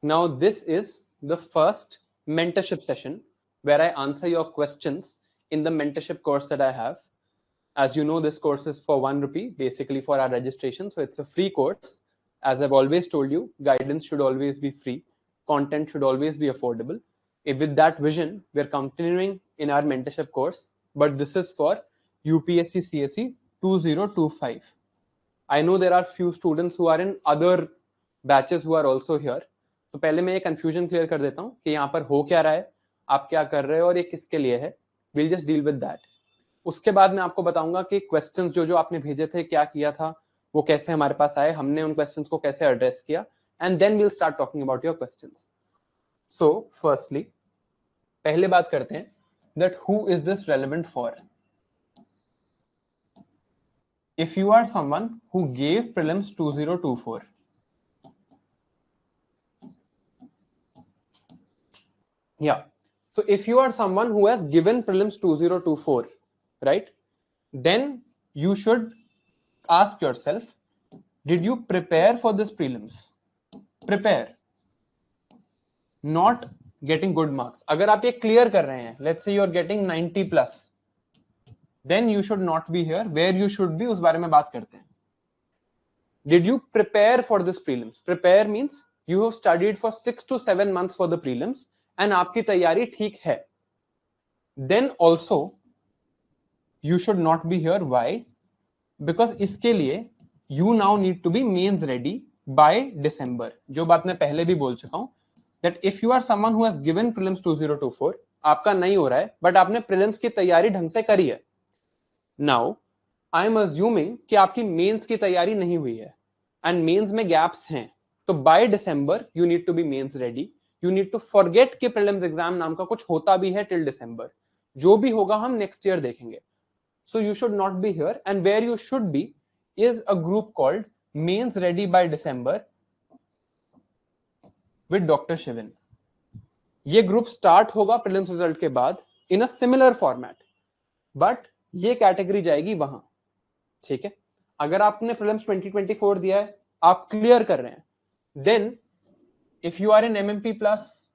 Now this is the first mentorship session where I answer your questions in the mentorship course that I have. As you know, this course is for 1 rupee, basically for our registration. So it's a free course. As I've always told you, guidance should always be free. Content should always be affordable. With that vision, we're continuing in our mentorship course, but this is for UPSC CSE 2025. I know there are few students who are in other batches who are also here. तो पहले मैं ये confusion clear कर देता हूँ कि यहाँ पर हो क्या रहा है, आप क्या कर रहे हो और ये किसके लिए है. We'll just deal with that. उसके बाद मैं आपको बताऊंगा कि क्वेश्चंस जो आपने भेजे थे, क्या किया था, वो कैसे हमारे पास आए, हमने उन क्वेश्चंस को कैसे एड्रेस किया, and then we'll start talking about your questions. So firstly पहले बात करते हैं that who is this relevant for. If you are someone who gave prelims 2024, yeah, so if you are someone who has given prelims 2024, right, then you should ask yourself, did you prepare for this prelims? Prepare, not getting good marks. अगर आप ये clear कर रहे हैं, let's say you are getting 90 plus, then you should not be here. Where you should be, उस बारे में बात करते हैं. Did you prepare for this prelims? Prepare means you have studied for 6 to 7 months for the prelims and आपकी तैयारी ठीक है. Then also you should not be here. Why? Because इसके लिए you now need to be mains ready by December. जो बात मैं पहले भी बोल चुका हूं, that if you are someone who has given prelims 2024, आपका नहीं हो रहा है, but आपने prelims की तैयारी ढंग से करी है. Now I am assuming कि आपकी मेंस की तैयारी नहीं हुई है एंड मेंस में गैप्स हैं, तो by December you need to be mains ready. You need to forget कि प्रीलिम्स एग्जाम नाम का कुछ होता भी है टिल दिसंबर. जो भी होगा हम नेक्स्ट ईयर देखेंगे. So you should not be here, and where you should be is a group called mains ready by December with doctor Shivin. ये ग्रुप स्टार्ट होगा प्रीलिम्स रिजल्ट के बाद in a similar format, but ये category जाएगी वहां. ठीक है, अगर आपने प्रीलिम्स 2024 दिया है, आप क्लियर कर रहे हैं, then if you are in MMP plus,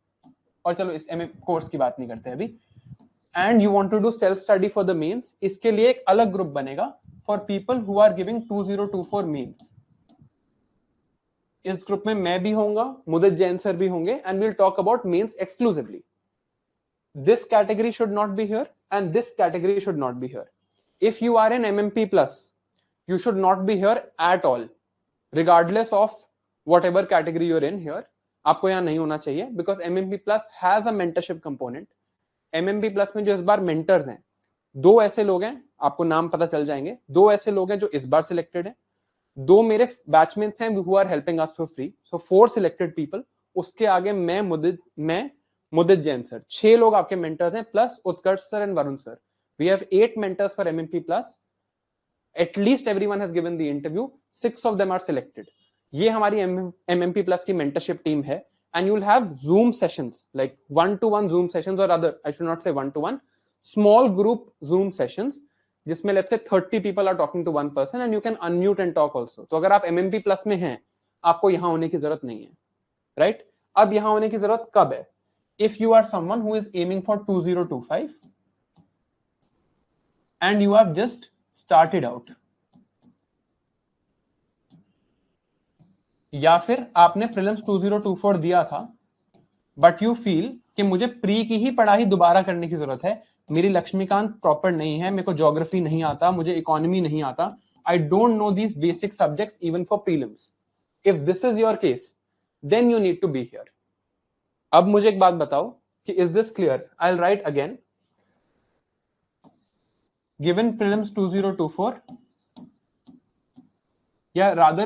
और चलो इस कोर्स की बात नहीं करते अभी, and you want to do self study for the mains, इसके लिए एक अलग ग्रुप बनेगा for people who are giving 2024 mains. इस ग्रुप में मैं भी होऊंगा, मुदित जैन सर भी होंगे, and we'll talk about mains exclusively. This category should not be here and this category should not be here. If you are in MMP plus, you should not be here at all, regardless of whatever category you're in here. आपको यहाँ नहीं होना चाहिए, because MMP plus has a mentorship component. MMP plus में जो इस बार mentors हैं, 2 ऐसे लोग हैं, आपको नाम पता चल जाएंगे. 2 ऐसे लोग हैं जो इस बार selected हैं. 2 मेरे बैचमेट्स हैं who are helping us for free. So 4 selected people. उसके आगे मैं मुदित जैन सर, 6 लोग आपके mentors हैं, plus Utkarsh sir and Varun sir. We have 8 mentors for MMP plus. At least everyone has given the interview. 6 of them are selected. ये हमारी MMP plus की mentorship team है, and you will have Zoom sessions, like 1-to-1 Zoom sessions, or other, I should not say 1-to-1, small group Zoom sessions, जिसमें let's say 30 people are talking to one person, and you can unmute and talk also. तो अगर आप MMP plus में हैं, आपको यहाँ होने की जरूरत नहीं है, right? अब यहाँ होने की जरूरत कब है? If you are someone who is aiming for 2025, and you have just started out, या फिर आपने प्रीलिम्स 2024 दिया था, बट यू फील कि मुझे प्री की ही पढ़ाई दोबारा करने की जरूरत है, मेरी लक्ष्मीकांत प्रॉपर नहीं है, मेरे को ज्योग्राफी नहीं आता, मुझे इकोनॉमी नहीं आता, I don't know these basic subjects even for prelims. If this is your case, then you need to be here. अब मुझे एक बात बताओ कि is this clear? I will write again. Given prelims 2024, या rather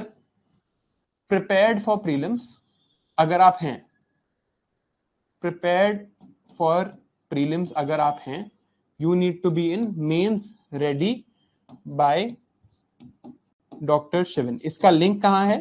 prepared for prelims, अगर आप हैं, prepared for prelims अगर आप हैं, you need to be in mains ready by Dr. Shivin. इसका लिंक कहाँ है?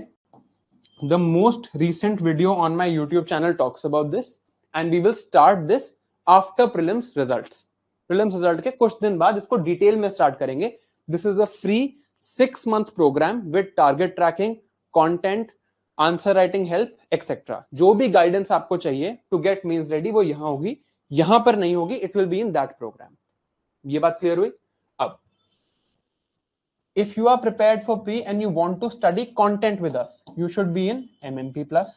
The most recent video on my YouTube channel talks about this, and we will start this after prelims results. Prelims result के कुछ दिन बाद इसको detail में start करेंगे. This is a free 6 month programme with target tracking, content, answer writing help etcetera, जो भी guidance आपको चाहिए टू गेट मेंस रेडी वो यहां होगी, यहां पर नहीं होगी, it will be in that programme. ये बात क्लियर हुई? अब if you are prepared for pre and you want to study content with us, you should be in MMP plus.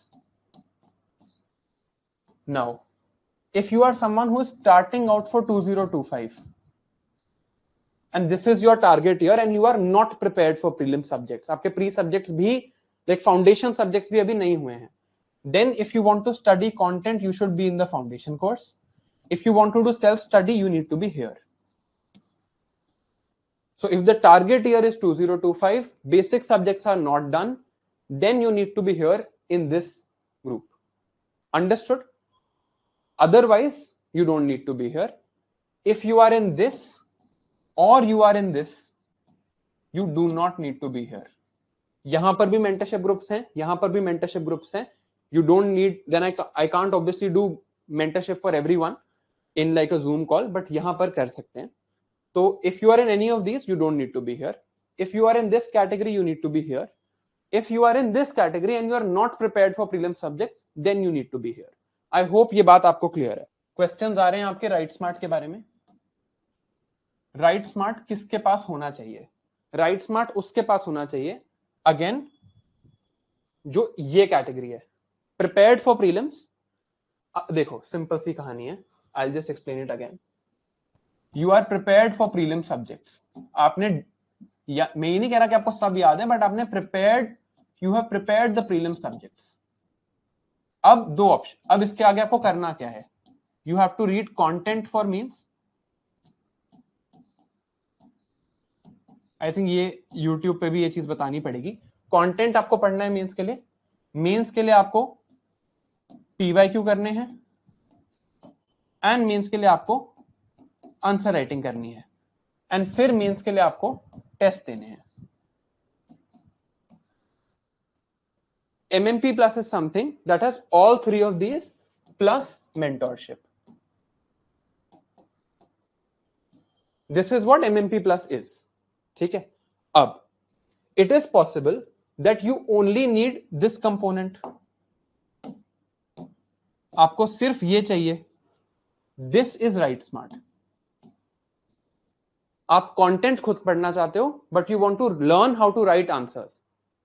Now if you are someone who is starting out for 2025 and this is your target year and you are not prepared for prelim subjects, आपके pre subjects भी like foundation subjects भी अभी नहीं हुए हैं, then if you want to study content you should be in the foundation course. If you want to do self study you need to be here. So if the target year is 2025, basic subjects are not done, then you need to be here in this group. Understood? Otherwise, you don't need to be here. If you are in this or you are in this, you do not need to be here. यहाँ पर भी mentorship groups हैं, यहाँ पर भी mentorship groups हैं. You don't need, then I can't obviously do mentorship for everyone in like a Zoom call, but यहाँ पर कर सकते हैं. So if you are in any of these, you don't need to be here. If you are in this category, you need to be here. If you are in this category and you are not prepared for prelim subjects, then you need to be here. I hope ये बात आपको clear है. Questions आ रहे हैं आपके right smart के बारे में. राइट स्मार्ट किसके पास होना चाहिए? राइट स्मार्ट उसके पास होना चाहिए अगेन जो ये कैटेगरी है, प्रिपेयर्ड फॉर प्रीलिम्स. देखो सिंपल सी कहानी है, I will just explain it again. You are prepared for prelim subjects. आपने मैं ये नहीं कह रहा कि आपको सब याद है, बट आपने prepared, you have prepared the prelim subjects. अब दो ऑप्शन, अब इसके आगे आपको करना क्या है? You have to read content for mains. I think ये यूट्यूब पे भी ये चीज बतानी पड़ेगी. कंटेंट आपको पढ़ना है मींस के लिए. मींस के लिए आपको PYQ करने हैं एंड मींस के लिए आपको आंसर राइटिंग करनी है एंड फिर मींस के लिए आपको टेस्ट देने हैं. MMP plus is something that has all three of these plus mentorship. This is what MMP plus is. ठीक है. अब it is possible that you only need this component. आपको सिर्फ ये चाहिए. This is right smart. आप content खुद पढ़ना चाहते हो but you want to learn how to write answers,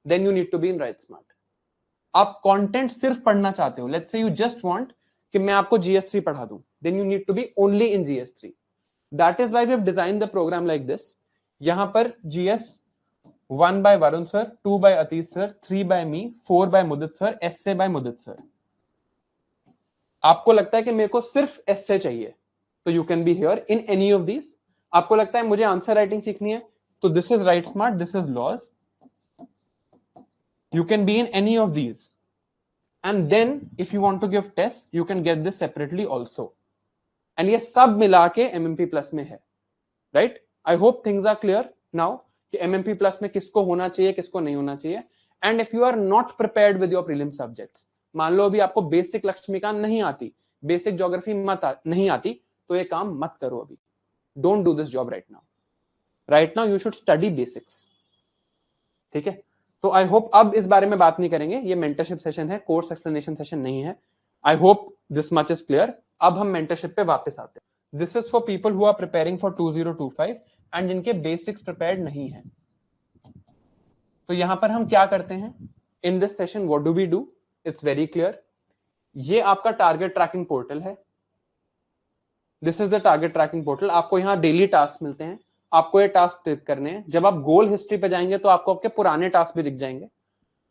then you need to be in write smart. आप कंटेंट सिर्फ पढ़ना चाहते हो, let's say you just want कि मैं आपको GS3 पढ़ा दूं, then you need to be only in GS3. That is why we have designed the programme like this. यहां पर GS1 by Varun sir, 2 by Atish sir, 3 by me, 4 by Mudit sir, essay by Mudit sir. आपको लगता है कि मेरे को सिर्फ essay चाहिए तो you can be here in any of these. आपको लगता है मुझे आंसर राइटिंग सीखनी है तो this is write smart, this is laws. You can be in any of these and then if you want to give test you can get this separately also. And ये सब मिला के MMP plus में है. Right? I hope things are clear now कि MMP plus में किसको होना चाहिए, किसको नहीं होना चाहिए. And if you are not prepared with your prelim subjects, मान लो अभी आपको बेसिक लक्ष्मीकांत नहीं आती, बेसिक ज्योग्राफी नहीं आती, तो ये काम मत करो अभी. Don't do this job right now. Right now you should study basics. ठीक है? तो I hope अब इस बारे में बात नहीं करेंगे. ये mentorship session है, course explanation session नहीं है. I hope this much is clear. अब हम mentorship पे वापस आते हैं. This is for people who are preparing for 2025 and जिनके basics prepared नहीं है. तो यहां पर हम क्या करते हैं? In this session what do we do? It's very clear. ये आपका टारगेट ट्रैकिंग पोर्टल है. This is the target tracking portal. आपको यहाँ डेली टास्क मिलते हैं, आपको ये टास्क क्लिक करने हैं. जब आप गोल हिस्ट्री पे जाएंगे तो आपको आपके पुराने टास्क भी दिख जाएंगे.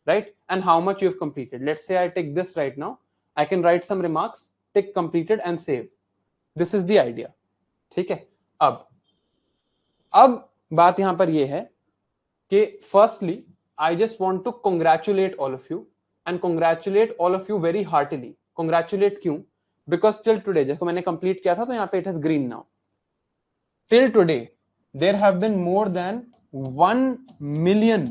Right? And how much you have completed. Let's say I take this right now, I can write some remarks, tick completed and save. This is the idea. ठीक है? अब बात यहां पर ये है कि firstly I just want to congratulate all of you and congratulate all of you very heartily. Congratulate क्यों? Because till today, जैसे मैंने कंप्लीट किया था तो यहाँ पे it is green now. Till today, there have been more than 1 million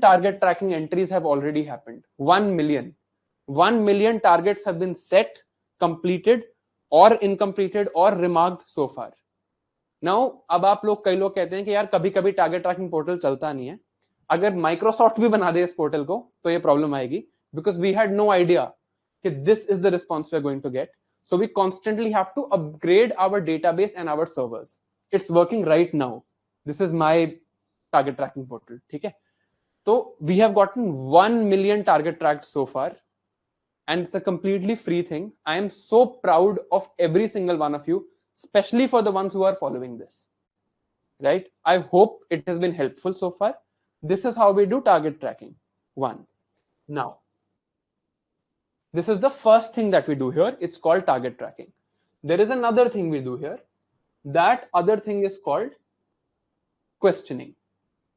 target tracking entries have already happened. 1 million. 1 million targets have been set, completed, or incompleted, or remarked so far. Now, अब आप लोग, कई लोग कहते हैं कि यार कभी कभी टारगेट ट्रैकिंग पोर्टल चलता नहीं है. अगर माइक्रोसॉफ्ट भी बना दे इस पोर्टल को तो ये प्रॉब्लम आएगी, because we had no idea कि this is the response we are going to get. So we constantly have to upgrade our database and our servers. It's working right now. This is my target tracking portal. ठीक है, तो we have gotten 1 million target tracked so far, and it's a completely free thing. I am so proud of every single one of you, especially for the ones who are following this, right? I hope it has been helpful so far. This is how we do target tracking. 1. Now, this is the first thing that we do here. It's called target tracking. There is another thing we do here. That other thing is called questioning.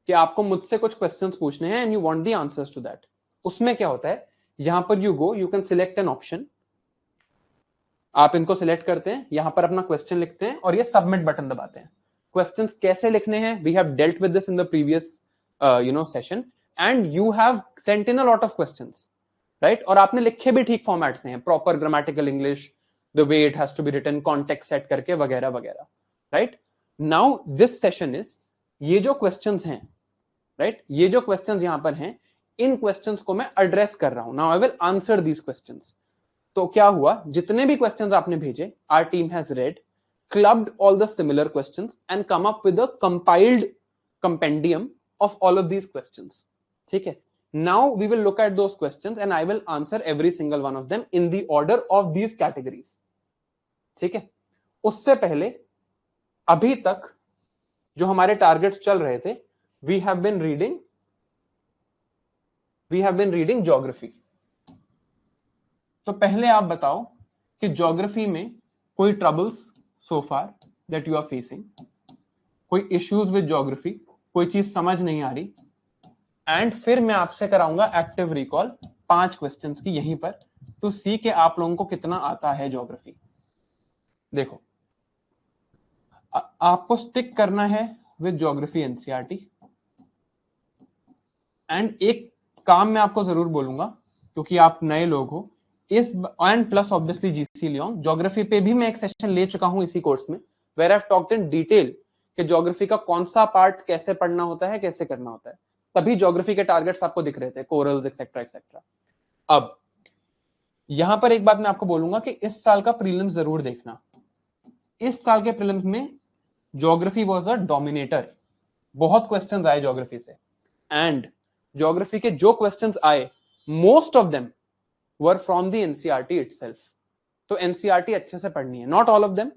कि आपको मुझसे कुछ questions पूछने हैं and you want the answers to that. उसमें क्या होता है, यहां पर you go, you can select an option. आप इनको सिलेक्ट करते हैं, यहां पर अपना क्वेश्चन लिखते हैं और ये सबमिट बटन दबाते हैं. क्वेश्चंस कैसे लिखने हैं, we have dealt with this in the previous session, and you have sent in a lot of questions, right? और आपने लिखे भी ठीक फॉर्मेट से हैं, proper grammatical English, the way it has to be written, context set करके वगैरह वगैरह, right? Now this session is, ये जो क्वेश्चंस हैं, राइट, ये जो क्वेश्चंस यहां पर हैं, इन क्वेश्चंस को मैं एड्रेस कर रहा हूं. Now I will answer these questions. तो क्या हुआ, जितने भी क्वेश्चंस आपने भेजे, our team has read, clubbed all the similar questions and come up with a compiled compendium of all of these questions. ठीक है, now we will look at those questions and I will answer every single one of them in the order of these categories. ठीक है, उससे पहले अभी तक जो हमारे टारगेट्स चल रहे थे, we have been reading geography. तो पहले आप बताओ कि ज्योग्राफी में कोई troubles so far that you are facing, कोई इश्यूज विद ज्योग्राफी, कोई चीज समझ नहीं आ रही. एंड फिर मैं आपसे कराऊंगा एक्टिव रिकॉल 5 क्वेश्चंस की यहीं पर, टू सी कि आप लोगों को कितना आता है ज्योग्राफी. देखो, आपको स्टिक करना है विद ज्योग्राफी एनसीईआरटी. एंड एक काम मैं आपको जरूर बोलूंगा, क्योंकि आप नए लोग हो, इस and plus obviously GC Leong, geography पे भी मैं एक सेशन ले चुका हूं इसी कोर्स में, where I have talked in detail कि ज्योग्राफी का कौन सा पार्ट कैसे पढ़ना होता है, कैसे करना होता है. तभी ज्योग्राफी के टारगेट्स आपको दिख रहे थे, कोरल्स एक्सेट्रा एक्सेट्रा. अब यहां पर एक बात मैं आपको बोलूंगा कि इस साल का प्रीलिम्स जरूर देखना. इस साल के प्रीलिम्स में ज्योग्राफी वाज अ डोमिनेटर. बहुत क्वेश्चंस आए ज्योग्राफी से, एंड ज्योग्राफी के जो क्वेश्चंस आए, most of them were from the NCERT itself. तो एनसीईआरटी अच्छे से पढ़नी है, not all of them,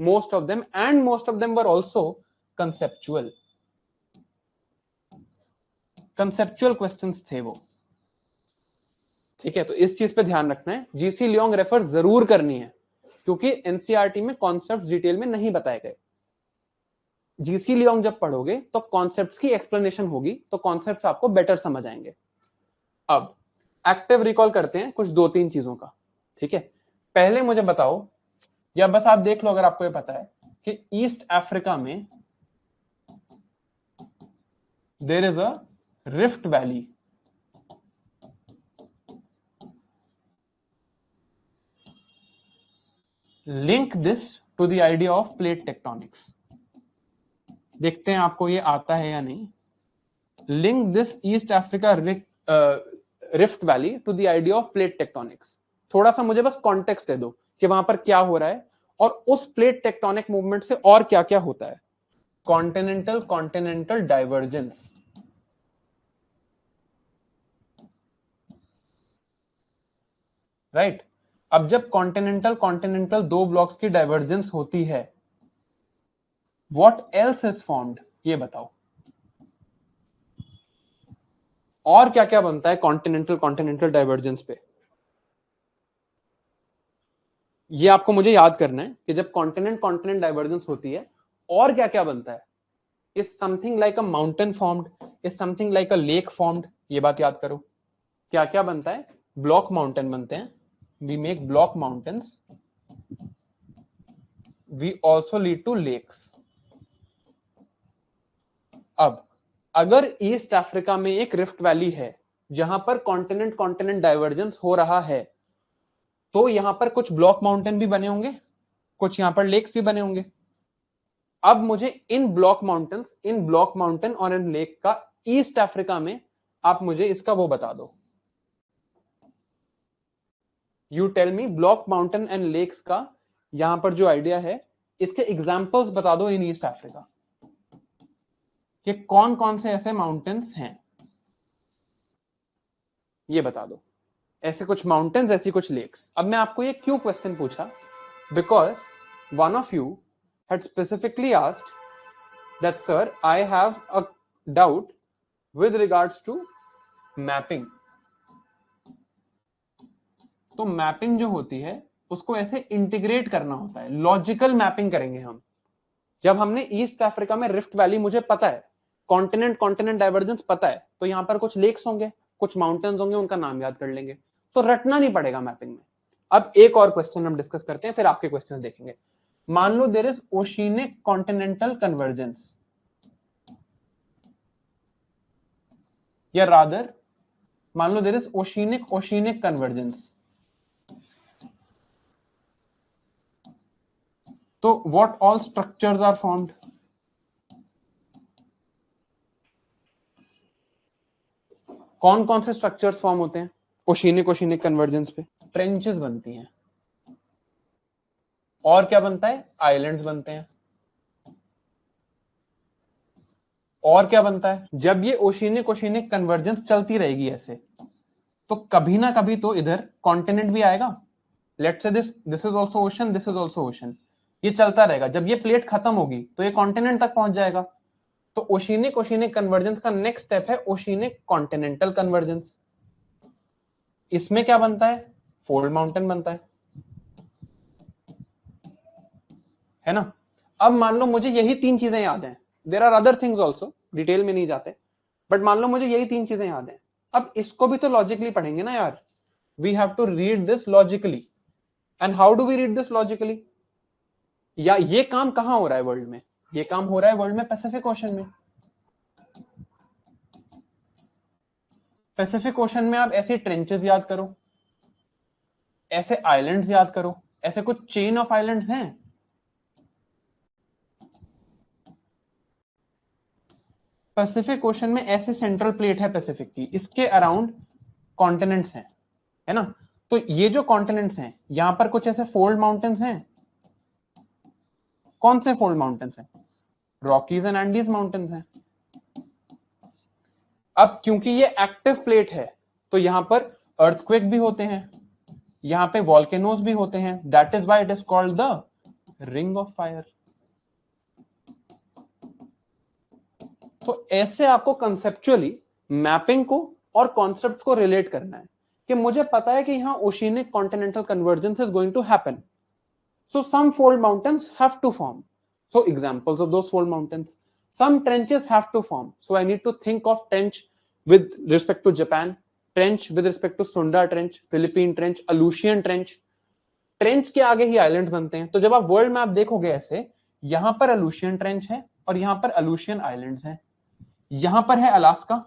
most of them, and most of them were also conceptual questions थे वो. ठीक है, तो इस चीज पे ध्यान रखना है. जीसी लियोंग रेफर जरूर करनी है, क्योंकि एनसीईआरटी में कॉन्सेप्ट डिटेल में नहीं बताए गए. जीसी लियोंग जब पढ़ोगे तो कॉन्सेप्ट्स की एक्सप्लेनेशन होगी, तो कॉन्सेप्ट्स आपको बेटर समझ आएंगे. अब एक्टिव रिकॉल करते हैं कुछ 2-3 चीजों का. ठीक है, पहले मुझे बताओ, या बस आप देख लो अगर आपको ये पता है, कि ईस्ट अफ्रीका में there is a rift valley. Link this to the idea of plate tectonics. देखते हैं आपको ये आता है या नहीं. Link this East Africa rift valley to the idea of plate tectonics. थोड़ा सा मुझे बस कॉन्टेक्स्ट दे दो कि वहां पर क्या हो रहा है और उस प्लेट टेक्टोनिक मूवमेंट से और क्या क्या होता है. Continental divergence. राइट, अब जब कॉन्टिनेंटल 2 ब्लॉक्स की डाइवर्जेंस होती है, व्हाट एल्स इज फॉर्म्ड, ये बताओ. और क्या क्या बनता है कॉन्टिनेंटल डाइवर्जेंस पे. ये आपको मुझे याद करना है कि जब कॉन्टिनेंट डाइवर्जेंस होती है और क्या क्या बनता है. Is something like a mountain formed, is something like a lake formed. ये बात याद करो, क्या क्या बनता है. ब्लॉक माउंटेन बनते हैं, we make block mountains, we also lead to lakes. अब अगर ईस्ट अफ्रीका में एक रिफ्ट वैली है जहां पर कॉन्टिनेंट डाइवर्जेंस हो रहा है, तो यहां पर कुछ ब्लॉक माउंटेन भी बने होंगे, कुछ यहां पर लेक्स भी बने होंगे. अब मुझे इन ब्लॉक माउंटेन और इन लेक का ईस्ट अफ्रीका में आप मुझे इसका वो बता दो, you tell me block mountain and lakes का यहां पर जो आइडिया है, इसके एग्जांपल्स बता दो इन ईस्ट अफ्रीका, कि कौन कौन से ऐसे माउंटेन्स हैं, ये बता दो, ऐसे कुछ माउंटेन्स, ऐसी कुछ लेक्स। अब मैं आपको ये क्यों क्वेश्चन पूछा, because one of you had specifically asked that sir I have a doubt with regards to mapping. तो मैपिंग जो होती है उसको ऐसे इंटीग्रेट करना होता है, लॉजिकल मैपिंग करेंगे हम। जब हमने ईस्ट अफ्रीका में रिफ्ट वैली, मुझे पता है कॉन्टिनेंट कॉन्टिनेंट डाइवर्जेंस पता है, तो यहां पर कुछ लेक्स होंगे, कुछ माउंटेन्स होंगे, उनका नाम याद कर लेंगे, तो रटना नहीं पड़ेगा मैपिंग में। अब एक और क्वेश्चन हम डिस्कस करते हैं, फिर आपके क्वेश्चन देखेंगे। मान लो there is oceanic continental convergence, या रादर मान लो there is oceanic oceanic convergence. तो what all structures are formed? कौन कौन से स्ट्रक्चर्स फॉर्म होते हैं ओशिनिक ओशिनिक कन्वर्जेंस पे? ट्रेंचेस बनती हैं, और क्या बनता है? आइलैंड्स बनते हैं, और क्या बनता है? जब ये ओशिनिक ओशिनिक कन्वर्जेंस चलती रहेगी ऐसे, तो कभी ना कभी तो इधर कॉन्टिनेंट भी आएगा। Let's say this is also ocean, this is also ocean, ये चलता रहेगा। जब ये प्लेट खत्म होगी तो ये कॉन्टिनेंट तक पहुंच जाएगा। तो ओशिनिक ओशिनिक कन्वर्जेंस का नेक्स्ट स्टेप है ओशिनिक कॉन्टिनेंटल कन्वर्जेंस। इसमें क्या बनता है? फोल्ड माउंटेन बनता है ना। अब मान लो मुझे यही तीन चीजें याद हैं, there are other things also, detail में नहीं जाते, बट मान लो मुझे यही तीन चीजें याद हैं। अब इसको भी तो लॉजिकली पढ़ेंगे ना यार, we have to read this logically. And how do we read this logically? या ये काम कहां हो रहा है वर्ल्ड में? ये काम हो रहा है वर्ल्ड में पैसिफिक ओशन में। पैसिफिक ओशन में आप ऐसे ट्रेंचेस याद करो, ऐसे आइलैंड्स याद करो, ऐसे कुछ चेन ऑफ आइलैंड्स हैं। पैसिफिक ओशन में ऐसे सेंट्रल प्लेट है पैसिफिक की, इसके अराउंड कॉन्टिनेंट्स हैं, है ना। तो ये जो कॉन्टिनेंट्स हैं, यहां पर कुछ ऐसे फोल्ड माउंटेन्स हैं। कौन से फोल्ड माउंटेन्स हैं? रॉकीज एंड एंडीज माउंटेन्स हैं। अब क्योंकि ये एक्टिव प्लेट है, तो यहां पर अर्थक्वेक भी होते हैं, यहां पे वॉल्केनोज भी होते हैं, that is why it is called the ring of fire. तो ऐसे आपको कंसेप्चुअली मैपिंग को और कॉन्सेप्ट्स को रिलेट करना है, कि मुझे पता है कि यहां oceanic continental convergence is going to happen, so some fold mountains have to form, so examples of those fold mountains, some trenches have to form, so I need to think of trench with respect to Japan, trench with respect to Sunda trench, Philippine trench, Aleutian trench. Trench के आगे ही island बनते हैं। तो जब आप world map देखोगे ऐसे, यहां पर अलूशियन ट्रेंच है और यहां पर अलूशियन आइलैंड्स हैं, यहां पर है अलास्का,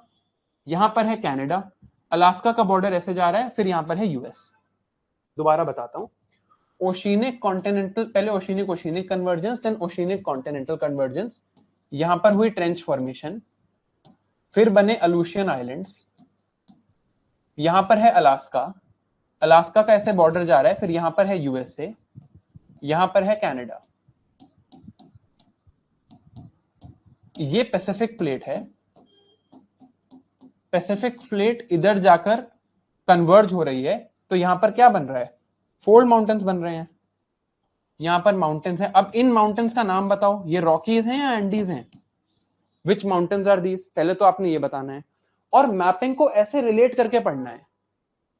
यहां पर है कनाडा, अलास्का का बॉर्डर ऐसे जा रहा है, फिर यहां पर है यूएस। दोबारा बताता हूं, ओशिनिक कॉन्टिनेंटल, पहले ओशिनिक oceanic convergence, then ओशिनिक continental convergence, यहां पर हुई ट्रेंच फॉर्मेशन, फिर बने अलूशियन आइलैंड्स, यहां पर है अलास्का, अलास्का का ऐसे बॉर्डर जा रहा है, फिर यहां पर है यूएसए, यहां पर है कनाडा। ये पैसिफिक प्लेट है, पैसिफिक प्लेट इधर जाकर कन्वर्ज हो रही है, तो यहां पर क्या बन रहा है? फोल्ड माउंटेन्स बन रहे हैं, यहां पर माउंटेन्स हैं। अब इन माउंटेन्स का नाम बताओ, ये रॉकीज हैं या एंडीज हैं? विच माउंटेन्स आर दीज? पहले तो आपने ये बताना है, और मैपिंग को ऐसे रिलेट करके पढ़ना है।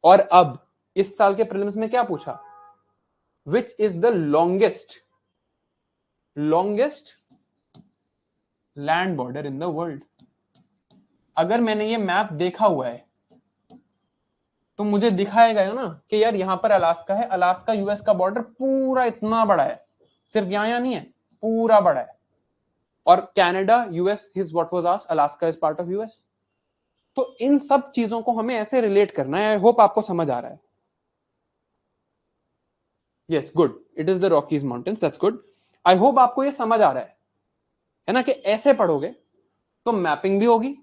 और अब इस साल के प्रीलिम्स में क्या पूछा? Which is the longest land border in the world? अगर मैंने ये मैप देखा हुआ है तो मुझे दिखाएगा ना कि यार यहां पर अलास्का है, अलास्का यूएस का बॉर्डर पूरा इतना बड़ा है, सिर्फ यहां नहीं है, पूरा बड़ा है। और Canada US is what was asked, Alaska is part of US. तो इन सब चीजों को हमें ऐसे रिलेट करना है। आई होप आपको समझ आ रहा है। Yes, good, it is the Rockies mountains, that's good. I hope आपको ये समझ आ रहा है ना, कि ऐसे पढ़ोगे तो मैपिंग भी होगी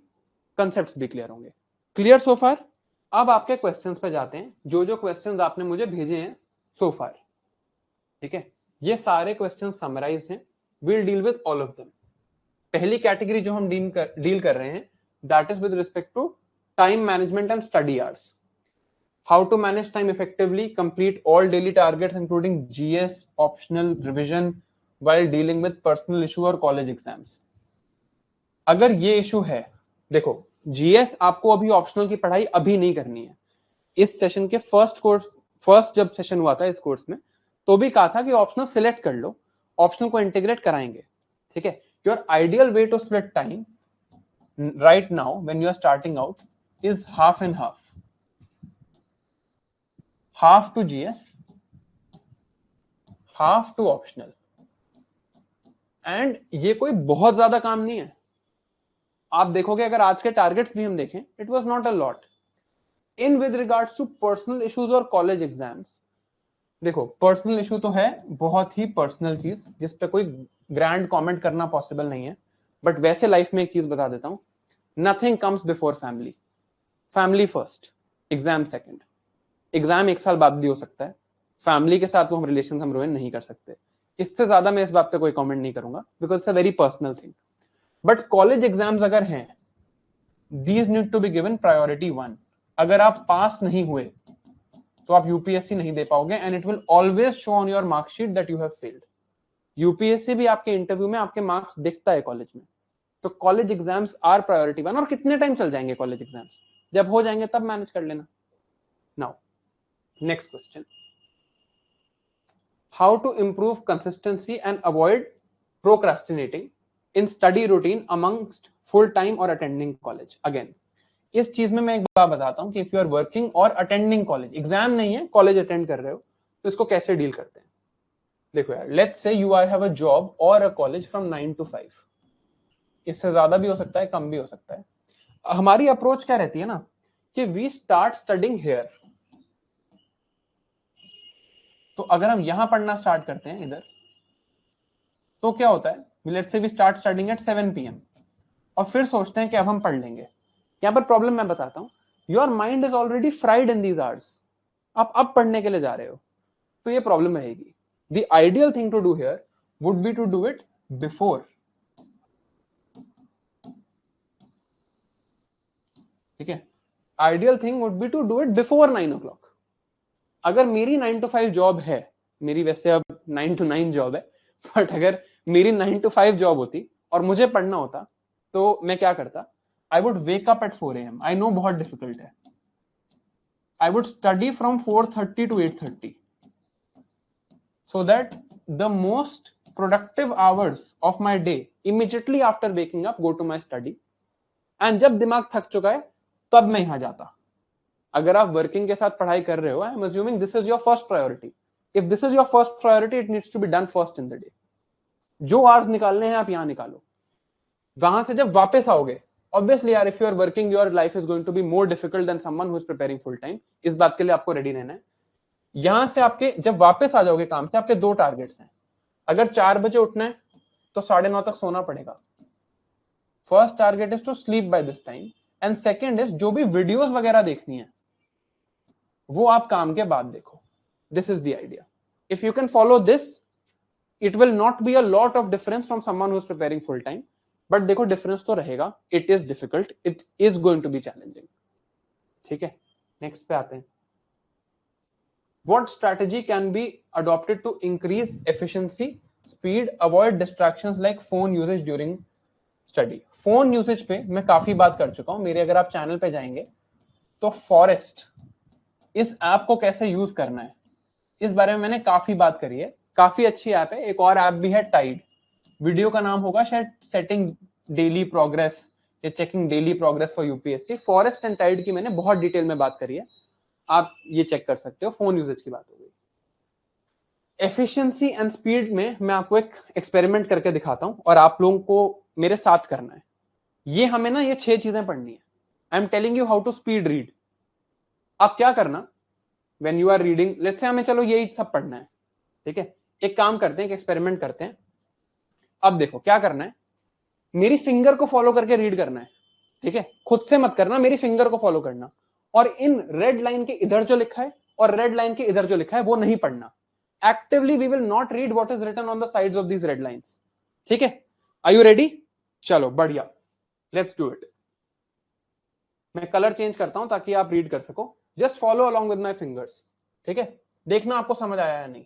कंसेप्ट्स भी क्लियर होंगे। क्लियर सो फार? अब आपके क्वेश्चंस पे जाते हैं, जो जो क्वेश्चंस आपने मुझे भेजे हैं सो फार। ठीक है, ये सारे क्वेश्चंस समराइज्ड हैं, we'll deal with all of them। पहली कैटेगरी जो हम डील कर रहे हैं, that is with respect to time management and study hours. How to manage time effectively, complete all daily targets including GS optional revision while dealing with personal issue और college exams. अगर ये issue है, देखो GS आपको अभी optional की पढ़ाई अभी नहीं करनी है। इस सेशन के फर्स्ट जब सेशन हुआ था इस कोर्स में, तो भी कहा था कि ऑप्शनल सिलेक्ट कर लो, ऑप्शनल को इंटीग्रेट कराएंगे। ठीक है, your ideal way to split time right now when you are starting out is half and half to GS, half to optional। And ये कोई बहुत ज्यादा काम नहीं है। आप देखोगे अगर आज के टारगेट्स भी हम देखें, it was not a lot. In with regards to personal issues और कॉलेज एग्जाम्स, देखो पर्सनल इशू तो है, बहुत ही पर्सनल चीज जिस पे कोई ग्रैंड कमेंट करना पॉसिबल नहीं है, बट वैसे लाइफ में एक चीज बता देता हूं, nothing comes before family. Family first, exam second. Exam एक साल बाद भी हो सकता है, फैमिली के साथ वो हम रिलेशन हम रुइन नहीं कर सकते। इससे ज्यादा मैं इस बात पे कोई कमेंट नहीं करूंगा, because it's a very personal thing. But college exams अगर हैं, these need to be given priority 1। अगर आप पास नहीं हुए तो आप यूपीएससी नहीं दे पाओगे, and it will always show on your marksheet that you have failed. UPSC भी आपके इंटरव्यू में आपके मार्क्स दिखता है कॉलेज में। तो कॉलेज एग्जाम्स आर प्रायोरिटी 1। और कितने टाइम चल जाएंगे कॉलेज एग्जाम्स? जब हो जाएंगे तब मैनेज कर लेना। Now next question, how to improve consistency and avoid procrastinating in study routine amongst full time और अटेंडिंग कॉलेज। अगेन इस चीज में मैं एक बात बताता हूं कि इफ यू आर वर्किंग और अटेंडिंग कॉलेज, एग्जाम नहीं है, कॉलेज अटेंड कर रहे हो, तो इसको कैसे डील करते हैं। देखो यार, let's say you are have a job और अ कॉलेज फ्रॉम 9 to 5। इससे ज्यादा भी हो सकता है, कम भी हो सकता है। हमारी अप्रोच क्या रहती है ना, कि वी स्टार्ट स्टडिंग हियर। तो अगर हम यहां पढ़ना स्टार्ट करते हैं इधर, तो क्या होता है, let's say we start studying at 7 PM और फिर सोचते हैं कि अब हम पढ़ लेंगे। यहां पर प्रॉब्लम मैं बताता हूं, your mind is already fried in these hours. आप अब पढ़ने के लिए जा रहे हो, तो ये प्रॉब्लम रहेगी। The ideal thing to do here would be to do it before. ठीक है, ideal thing would be to do it before 9 o'clock। अगर मेरी 9 to 5 जॉब है, मेरी वैसे अब 9 to 9 जॉब है, बट अगर मेरी 9 to 5 जॉब होती और मुझे पढ़ना होता, तो मैं क्या करता, I would wake up at 4 AM। I know बहुत डिफिकल्ट है। I would study from 4:30 to 8:30 so that the most productive hours of my day immediately after waking up go to my study। And जब दिमाग थक चुका है तब मैं यहां जाता। अगर आप वर्किंग के साथ पढ़ाई कर रहे हो, I am assuming this is your first priority. If this is your first priority, it needs to be done first in the day. जो आवर्स निकालने हैं आप यहां निकालो। वहां से जब वापस आओगे, ऑब्वियसली यार, if you are working, your life is going to be more difficult than someone who is preparing full time. इस बात के लिए आपको रेडी रहना है। यहां से आपके जब वापस आ जाओगे काम से, आपके 2 टारगेट्स हैं। अगर 4 बजे उठना है तो 9:30 तक सोना पड़ेगा। First target is to sleep by this time, and second is जो भी वीडियोस वगैरह देखनी है वो आप काम के बाद देखो। This is the idea. If you can follow this, it will not be a lot of difference from someone who is preparing full time, but देखो डिफरेंस तो रहेगा। It is difficult, it is going to be challenging. ठीक है, next पे आते हैं। What strategy can be adopted to increase efficiency, speed, avoid distractions like phone usage during study? Phone usage पे मैं काफी बात कर चुका हूं। मेरे अगर आप चैनल पे जाएंगे तो फॉरेस्ट, इस ऐप को कैसे यूज करना है, इस बारे में मैंने काफी बात करी है। काफी अच्छी ऐप है। एक और ऐप भी है, टाइड। वीडियो का नाम होगा शायद सेटिंग डेली प्रोग्रेस या checking daily progress for UPSC. Forest and Tide की मैंने बहुत डिटेल में बात करी है, आप ये चेक कर सकते हो। फोन यूजेज की बात हो गई। एफिशिएंसी एंड स्पीड में मैं आपको एक एक्सपेरिमेंट करके दिखाता हूं और आप लोगों को मेरे साथ करना है। ये हमें ना ये 6 चीजें पढ़नी है। I am telling you how to speed read. आप क्या करना, when you are reading, let's say हमें चलो यही सब पढ़ना है। ठीक है, एक काम करते हैं, एक एक्सपेरिमेंट करते हैं। अब देखो क्या करना है, मेरी फिंगर को फॉलो करके रीड करना है। ठीक है, खुद से मत करना, मेरी फिंगर को फॉलो करना। और इन रेड लाइन के इधर जो लिखा है और रेड लाइन के इधर जो लिखा है वो नहीं पढ़ना। Actively we will not read what is written on the sides of these red lines. ठीक है, आर यू रेडी? चलो बढ़िया, लेट्स डू इट। मैं कलर चेंज करता हूं ताकि आप रीड कर सको। Just follow along with my fingers. ठीक है, देखना आपको समझ आया या नहीं।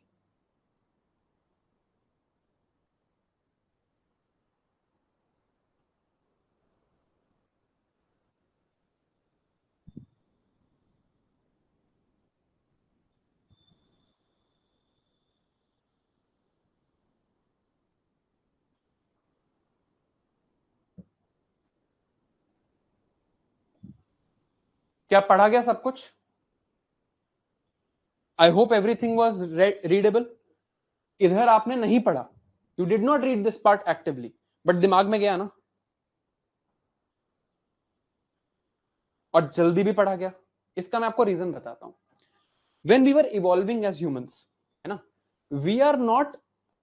क्या पढ़ा गया सब कुछ? I hope everything was readable. इधर आपने नहीं पढ़ा, you did not read this part actively, but दिमाग में गया ना, और जल्दी भी पढ़ा गया। इसका मैं आपको रीजन बताता हूं। when we were evolving as humans, है ना, we are not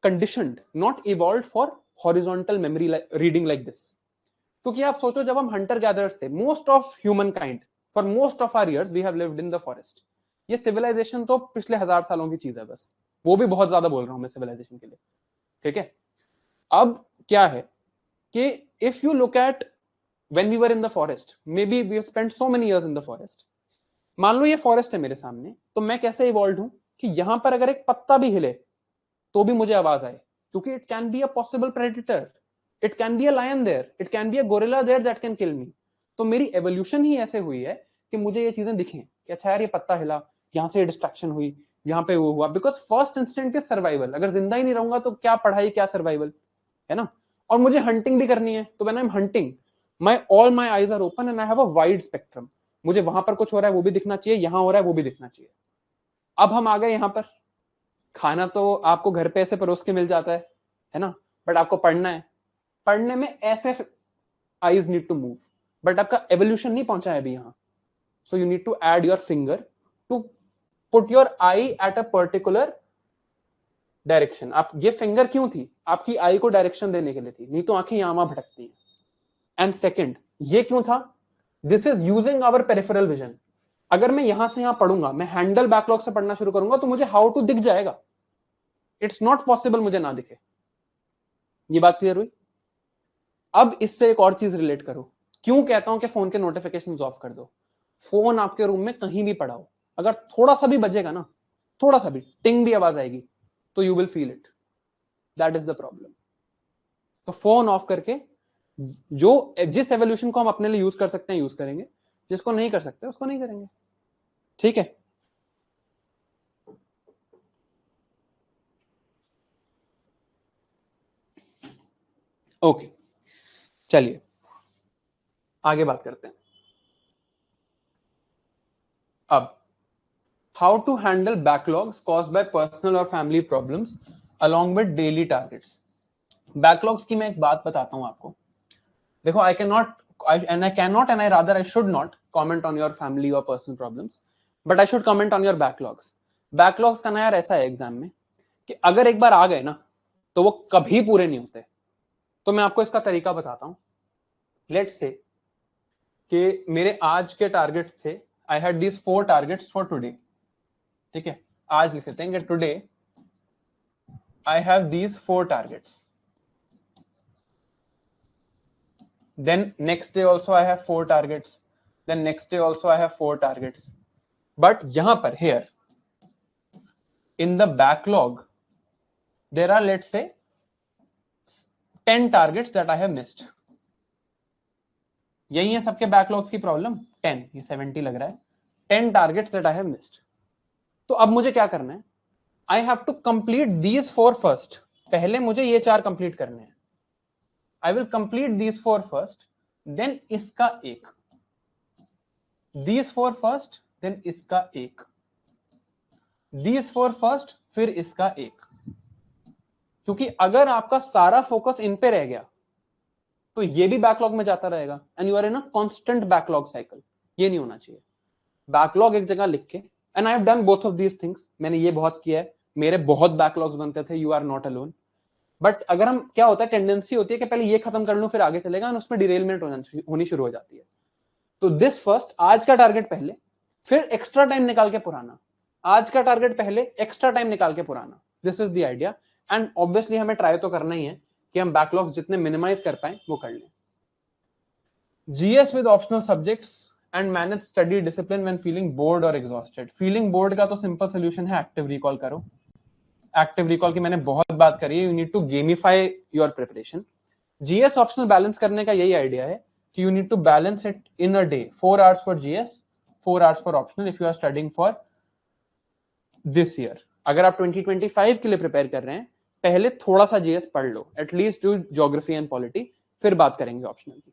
conditioned, not evolved for horizontal memory reading like this। क्योंकि आप सोचो, जब हम हंटर गैदरर्स थे, most of human kind for most of our years we have lived in the forest. ये civilisation तो पिछले 1000 सालों की चीज है बस, वो भी बहुत ज्यादा बोल रहा हूं मैं सिविलाइजेशन के लिए। ठीक है, अब क्या है कि if you look at when we were in the forest, maybe we have spent so many years in the forest. मान लो ये फॉरेस्ट है मेरे सामने, तो मैं कैसे इवॉल्व हूं कि यहां पर अगर एक पत्ता भी हिले तो भी मुझे आवाज आए, क्योंकि it can be a possible predator, it can be a lion there, it can be a gorilla there that can kill me. तो मेरी एवोल्यूशन ही ऐसे हुई है कि मुझे ये चीजें दिखें कि अच्छा यार ये पत्ता हिला, यहां से डिस्ट्रैक्शन हुई, यहाँ पे वो हुआ, because first instinct is survival. अगर जिंदा ही नहीं रहूंगा तो क्या पढ़ाई, क्या सर्वाइवल, है ना। और मुझे हंटिंग भी करनी है, तो when I am hunting, my all my eyes are open and I have a wide spectrum. मुझे वहां पर कुछ हो रहा है वो भी दिखना चाहिए, यहां हो रहा है वो भी दिखना चाहिए। अब हम आ गए यहां पर, खाना तो आपको घर पे ऐसे परोस के मिल जाता है ना, बट आपको पढ़ना है, पढ़ने में ऐसे eyes need to move, but आपका एवोल्यूशन नहीं पहुंचा है अभी यहां। So you need to add your finger to put your eye at a particular direction. आप, ये फिंगर क्यों थी? आपकी आई को डायरेक्शन देने के लिए थी, नहीं तो आंखें यहां वहां भटकती हैं। एंड सेकेंड, ये क्यों था? This is using our peripheral vision. अगर मैं यहां से यहां पढ़ूंगा, मैं हैंडल बैकलॉग से पढ़ना शुरू करूंगा, तो मुझे हाउ टू दिख जाएगा। इट्स नॉट पॉसिबल मुझे ना दिखे। ये बात क्लियर हुई? अब इससे एक और चीज रिलेट करो। क्यों कहता हूं कि फोन के नोटिफिकेशंस ऑफ कर दो? फोन आपके रूम में कहीं भी पड़ा हो, अगर थोड़ा सा भी बजेगा ना, थोड़ा सा भी टिंग भी आवाज आएगी, तो you will feel it. That is the problem. तो फोन ऑफ करके जो जिस एवोल्यूशन को हम अपने लिए यूज कर सकते हैं यूज करेंगे, जिसको नहीं कर सकते उसको नहीं करेंगे। ठीक है, ओके, चलिए आगे बात करते हैं। अब how to handle backlogs caused by personal और family problems along with daily targets. Backlogs की मैं एक बात बताता हूं आपको। देखो, I cannot, and I rather I should not comment on your family or personal problems, but I should comment on your backlogs। backlogs का ना यार ऐसा है एग्जाम में कि अगर एक बार आ गए ना तो वो कभी पूरे नहीं होते। तो मैं आपको इसका तरीका बताता हूं। लेट्स से कि मेरे आज के टारगेट्स थे, I had these 4 targets for today. ठीक है, आज लिख देते हैं कि today I have these 4 targets, then next day also I have 4 targets, then next day also I have 4 targets, but yahan par here in the backlog there are, let's say, 10 targets that I have missed। यही है सबके backlogs की problem, 10, ये 70 लग रहा है, 10 targets that I have missed। तो अब मुझे क्या करना है? I have to complete these 4 first। पहले मुझे ये 4 कंप्लीट करने हैं। I will complete these 4 first, then इसका एक, these 4 first, then इसका एक, these 4 first, फिर इसका एक। क्योंकि अगर आपका सारा फोकस इन पे रह गया तो ये भी बैकलॉग में जाता रहेगा and you are in a constant backlog cycle. ये नहीं होना चाहिए। बैकलॉग एक जगह लिख के, and I have done both of these things, मैंने ये बहुत किया है, मेरे बहुत बैकलॉग्स बनते थे, you are not alone. But अगर हम, क्या होता है, टेंडेंसी होती है कि पहले ये खत्म कर लूं फिर आगे चलेगा, और उसमें डिरेलमेंट होनी शुरू हो जाती है। तो दिस फर्स्ट, आज का टारगेट पहले, फिर एक्स्ट्रा टाइम निकाल के पुराना, आज का टारगेट पहले, एक्स्ट्रा टाइम निकाल के पुराना। This is the idea. And obviously हमें ट्राई तो करना ही है कि हम बैकलॉग्स जितने मिनिमाइज कर पाए वो कर लें। GS with optional subjects and manage study discipline when feeling bored or exhausted. Feeling bored का तो सिंपल सोल्यूशन है, एक्टिव रिकॉल करो। एक्टिव रिकॉल की मैंने बहुत बात करी है, you need to gamify your preparation. GS optional balance करने का यही आइडिया है कि you need to balance it in a day, 4 hours for GS, 4 hours for optional if you are studying for this year. अगर आप 2025 के लिए prepare कर रहे हैं, पहले थोड़ा सा GS पढ़ लो, at least do geography and polity, फिर बात करेंगे ऑप्शनल की।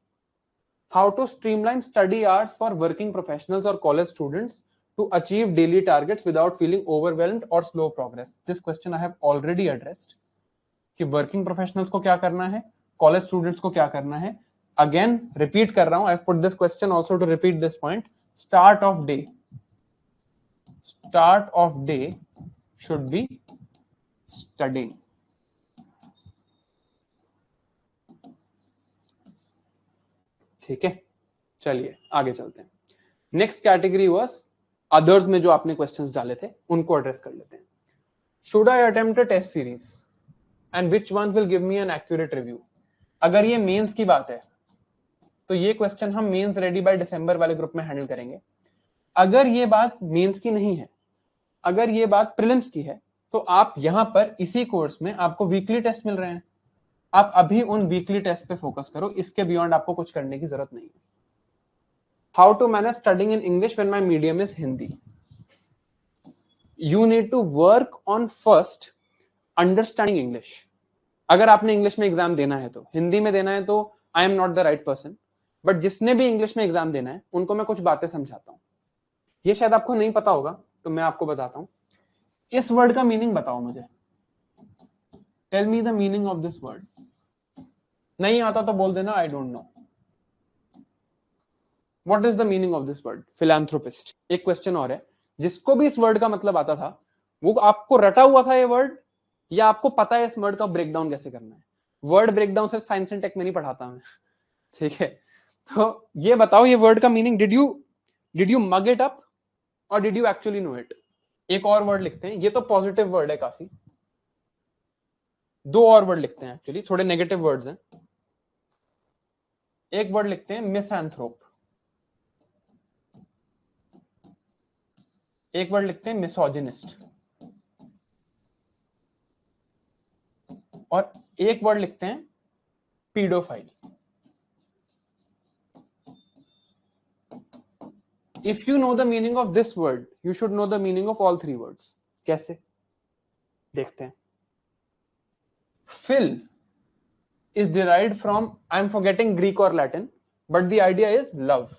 How to streamline study hours for working professionals or college students to achieve daily targets without feeling overwhelmed or slow progress. This question I have already addressed. कि working professionals को क्या करना है, college students को क्या करना है. Again, repeat कर रहा हूं. I've put this question also to repeat this point. Start of day should be studying. ठीक है, चलिए आगे चलते हैं। नेक्स्ट कैटेगरी वाज अदर्स में जो आपने क्वेश्चंस डाले थे उनको एड्रेस कर लेते हैं। Should I attempt a test series and which one will give me an accurate review. अगर ये मेंस की बात है तो ये क्वेश्चन हम मेंस रेडी बाय दिसंबर वाले ग्रुप में हैंडल करेंगे। अगर ये बात मेंस की नहीं है, अगर ये बात प्रीलिम्स की है, तो आप यहां पर इसी कोर्स में आपको वीकली टेस्ट मिल रहे हैं, आप अभी उन वीकली टेस्ट पे फोकस करो, इसके बियॉन्ड आपको कुछ करने की जरूरत नहीं है। How to manage studying in English when my medium is Hindi? You need to work on first understanding English. अगर आपने इंग्लिश में एग्जाम देना है तो, हिंदी में देना है तो I am not the right person, but जिसने भी इंग्लिश में एग्जाम देना है उनको मैं कुछ बातें समझाता हूं। ये शायद आपको नहीं पता होगा तो मैं आपको बताता हूं। इस वर्ड का मीनिंग बताओ मुझे, tell me the meaning of this word. नहीं आता तो बोल देना I don't know. What is the meaning of this word? Philanthropist. एक क्वेश्चन और है, जिसको भी इस वर्ड का मतलब आता था, वो आपको रटा हुआ था ये वर्ड, या आपको पता है इस वर्ड का ब्रेकडाउन कैसे करना है? वर्ड ब्रेकडाउन सिर्फ साइंस एंड टेक में नहीं पढ़ाता मैं, ठीक है? तो ये बताओ, ये वर्ड का meaning, did you mug it up और did you actually know it? एक और वर्ड लिखते हैं, ये तो पॉजिटिव वर्ड है काफी, दो और वर्ड लिखते हैं, एक्चुअली थोड़े नेगेटिव वर्ड्स हैं। एक वर्ड लिखते हैं मिसएंथ्रोप, एक वर्ड लिखते हैं मिसोजिनिस्ट, और एक वर्ड लिखते हैं paedophile. If you know the meaning of this word, you should know the meaning of all three words. कैसे? देखते हैं। Phil is derived from, I am forgetting Greek or Latin, but the idea is love.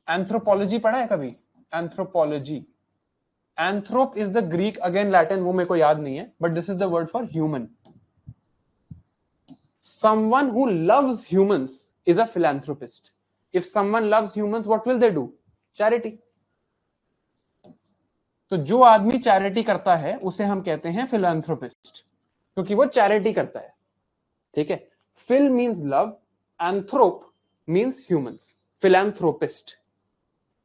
Anthropology पढ़ा है कभी? Anthropology is the Greek, again Latin वो मेरे को याद नहीं है, but this is the word for human. Someone who loves humans is a philanthropist. If someone loves humans, what will they do? Charity. तो जो आदमी चैरिटी करता है उसे हम कहते हैं फिलैंथ्रोपिस्ट, क्योंकि वो चैरिटी करता है, ठीक है? Phil means love, anthrop means humans, philanthropist.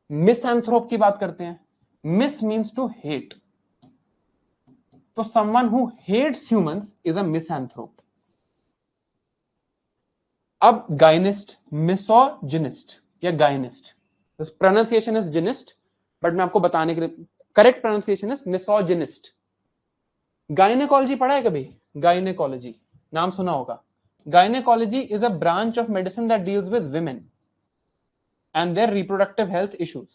Misanthrope की बात करते हैं, मिस मींस टू हेट, तो someone who hates humans is a misanthrope. अब गाइनिस्ट, मिसोजिनिस्ट या gynist, pronunciation is gynist, but मैं आपको बताने के लिए, correct pronunciation is misogynist. Gynaecology पढ़ा है कभी? गायनेकोलॉजी नाम सुना होगा। Gynaecology is a branch of medicine that deals with women and their reproductive health issues.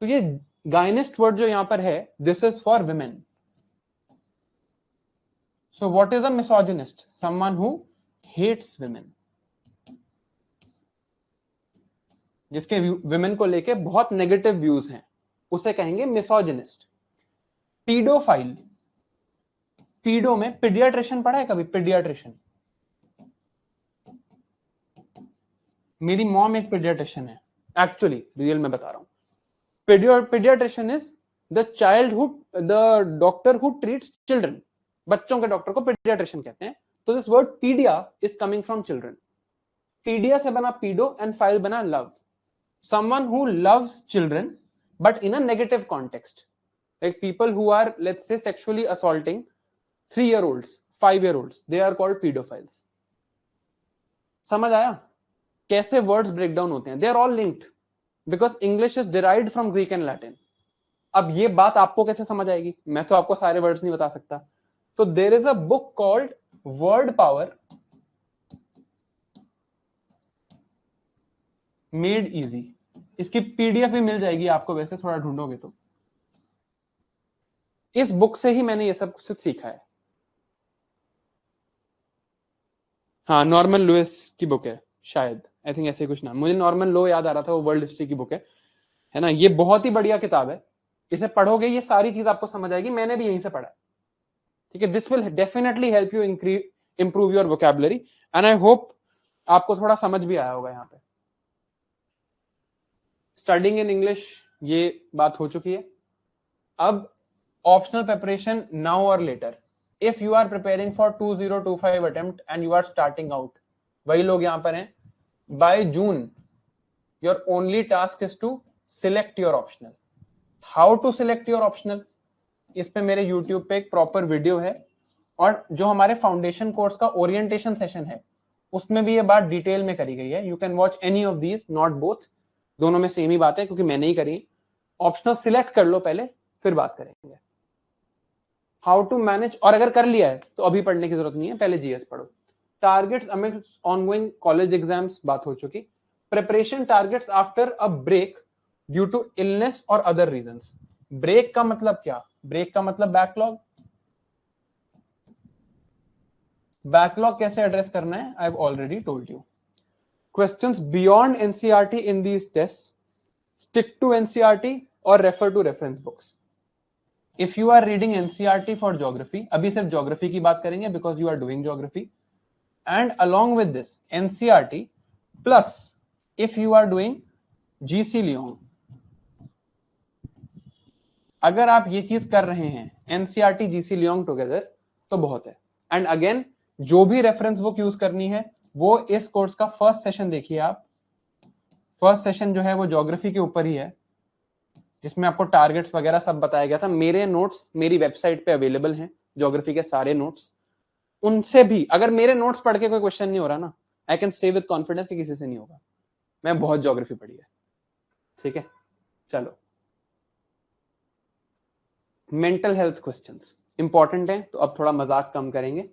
तो ये गायनिस्ट वर्ड जो यहां पर है, this is for women. So what is a misogynist? Someone who hates women, जिसके विमेन को लेके बहुत नेगेटिव व्यूज हैं, उसे कहेंगे मिसोजिनिस्ट। पीडोफाइल, पीडो में पीडियाट्रिशियन पढ़ा है कभी? पीडियाट्रिशियन, मेरी मॉम एक पीडियाट्रिशियन है, एक्चुअली रियल में बता रहा हूं। Paediatrician is the doctor who treats children, बच्चों के डॉक्टर को पीडियाट्रिशियन कहते हैं. तो this word paedia is coming from children. Paedia से बना पीडो एंड फाइल बना love. Someone who loves children but in a negative context, like people who are, let's say, sexually assaulting 3-year-olds, 5-year-olds, they are called pedophiles. समझ आया कैसे words break down होते हैं? They are all linked because English is derived from Greek and Latin. अब ये बात आपको कैसे समझ आएगी? मैं तो आपको सारे वर्ड्स नहीं बता सकता. तो there is a book called Word Power Made Easy. इसकी पीडीएफ भी मिल जाएगी आपको, वैसे थोड़ा ढूंढोगे तो. इस बुक से ही मैंने ये सब कुछ सीखा है. हाँ, नॉर्मन लुइस की बुक है शायद, आई थिंक ऐसे कुछ नाम. मुझे नॉर्मन लो याद आ रहा था, वो वर्ल्ड हिस्ट्री की बुक है ना. ये बहुत ही बढ़िया किताब है. इसे पढ़ोगे ये सारी चीज आपको समझ आएगी. मैंने भी यहीं से पढ़ा. ठीक है, this will definitely help you improve your vocabulary and I hope आपको थोड़ा समझ भी आया होगा. यहाँ पे स्टडिंग इन इंग्लिश ये बात हो चुकी है. अब ऑप्शनल प्रिपरेशन नाउ और later. If you are preparing for 2025 attempt and you are starting out, वही लोग यहां पर हैं. By June your only task is to select your optional. How to select your optional, इस पे मेरे यूट्यूब पे एक प्रॉपर वीडियो है. और जो हमारे फाउंडेशन कोर्स का ओरिएंटेशन सेशन है उसमें भी ये बात डिटेल में करी गई है. You can watch any of these, not both. दोनों में सेम ही बात है क्योंकि मैंने ही करी. ऑप्शनल सिलेक्ट कर लो पहले, फिर बात करेंगे हाउ टू मैनेज. और अगर कर लिया है तो अभी पढ़ने की जरूरत नहीं है, पहले जीएस पढ़ो. Targets amidst ongoing college exams, बात हो चुकी. Preparation targets after a break due to illness और अदर रीजंस. ब्रेक का मतलब क्या? ब्रेक का मतलब बैकलॉग. बैकलॉग कैसे एड्रेस करना है I have already told you. Questions beyond NCERT in these test, stick to NCERT और refer to reference books. If you are reading NCERT for geography, अभी सिर्फ ज्योग्राफी की बात करेंगे because you are doing geography, and along with this NCERT plus if you are doing G C Leong. अगर आप ये चीज कर रहे हैं एनसीईआरटी जीसी लियोंग टुगेदर तो बहुत है. एंड अगेन जो भी रेफरेंस बुक यूज करनी है वो इस कोर्स का फर्स्ट सेशन देखिए आप. फर्स्ट सेशन जो है वो ज्योग्राफी के ऊपर ही है, जिसमें आपको टारगेट्स वगैरह सब बताया गया था. मेरे नोट्स मेरी वेबसाइट पे अवेलेबल हैं, ज्योग्राफी के सारे नोट्स. उनसे भी अगर मेरे नोट्स पढ़ के कोई क्वेश्चन नहीं हो रहा ना, I can say with confidence कि किसी से नहीं होगा. मैं बहुत ज्योग्राफी पढ़ी है. ठीक है, चलो. मेंटल हेल्थ क्वेश्चंस इंपॉर्टेंट है, तो अब थोड़ा मजाक कम करेंगे.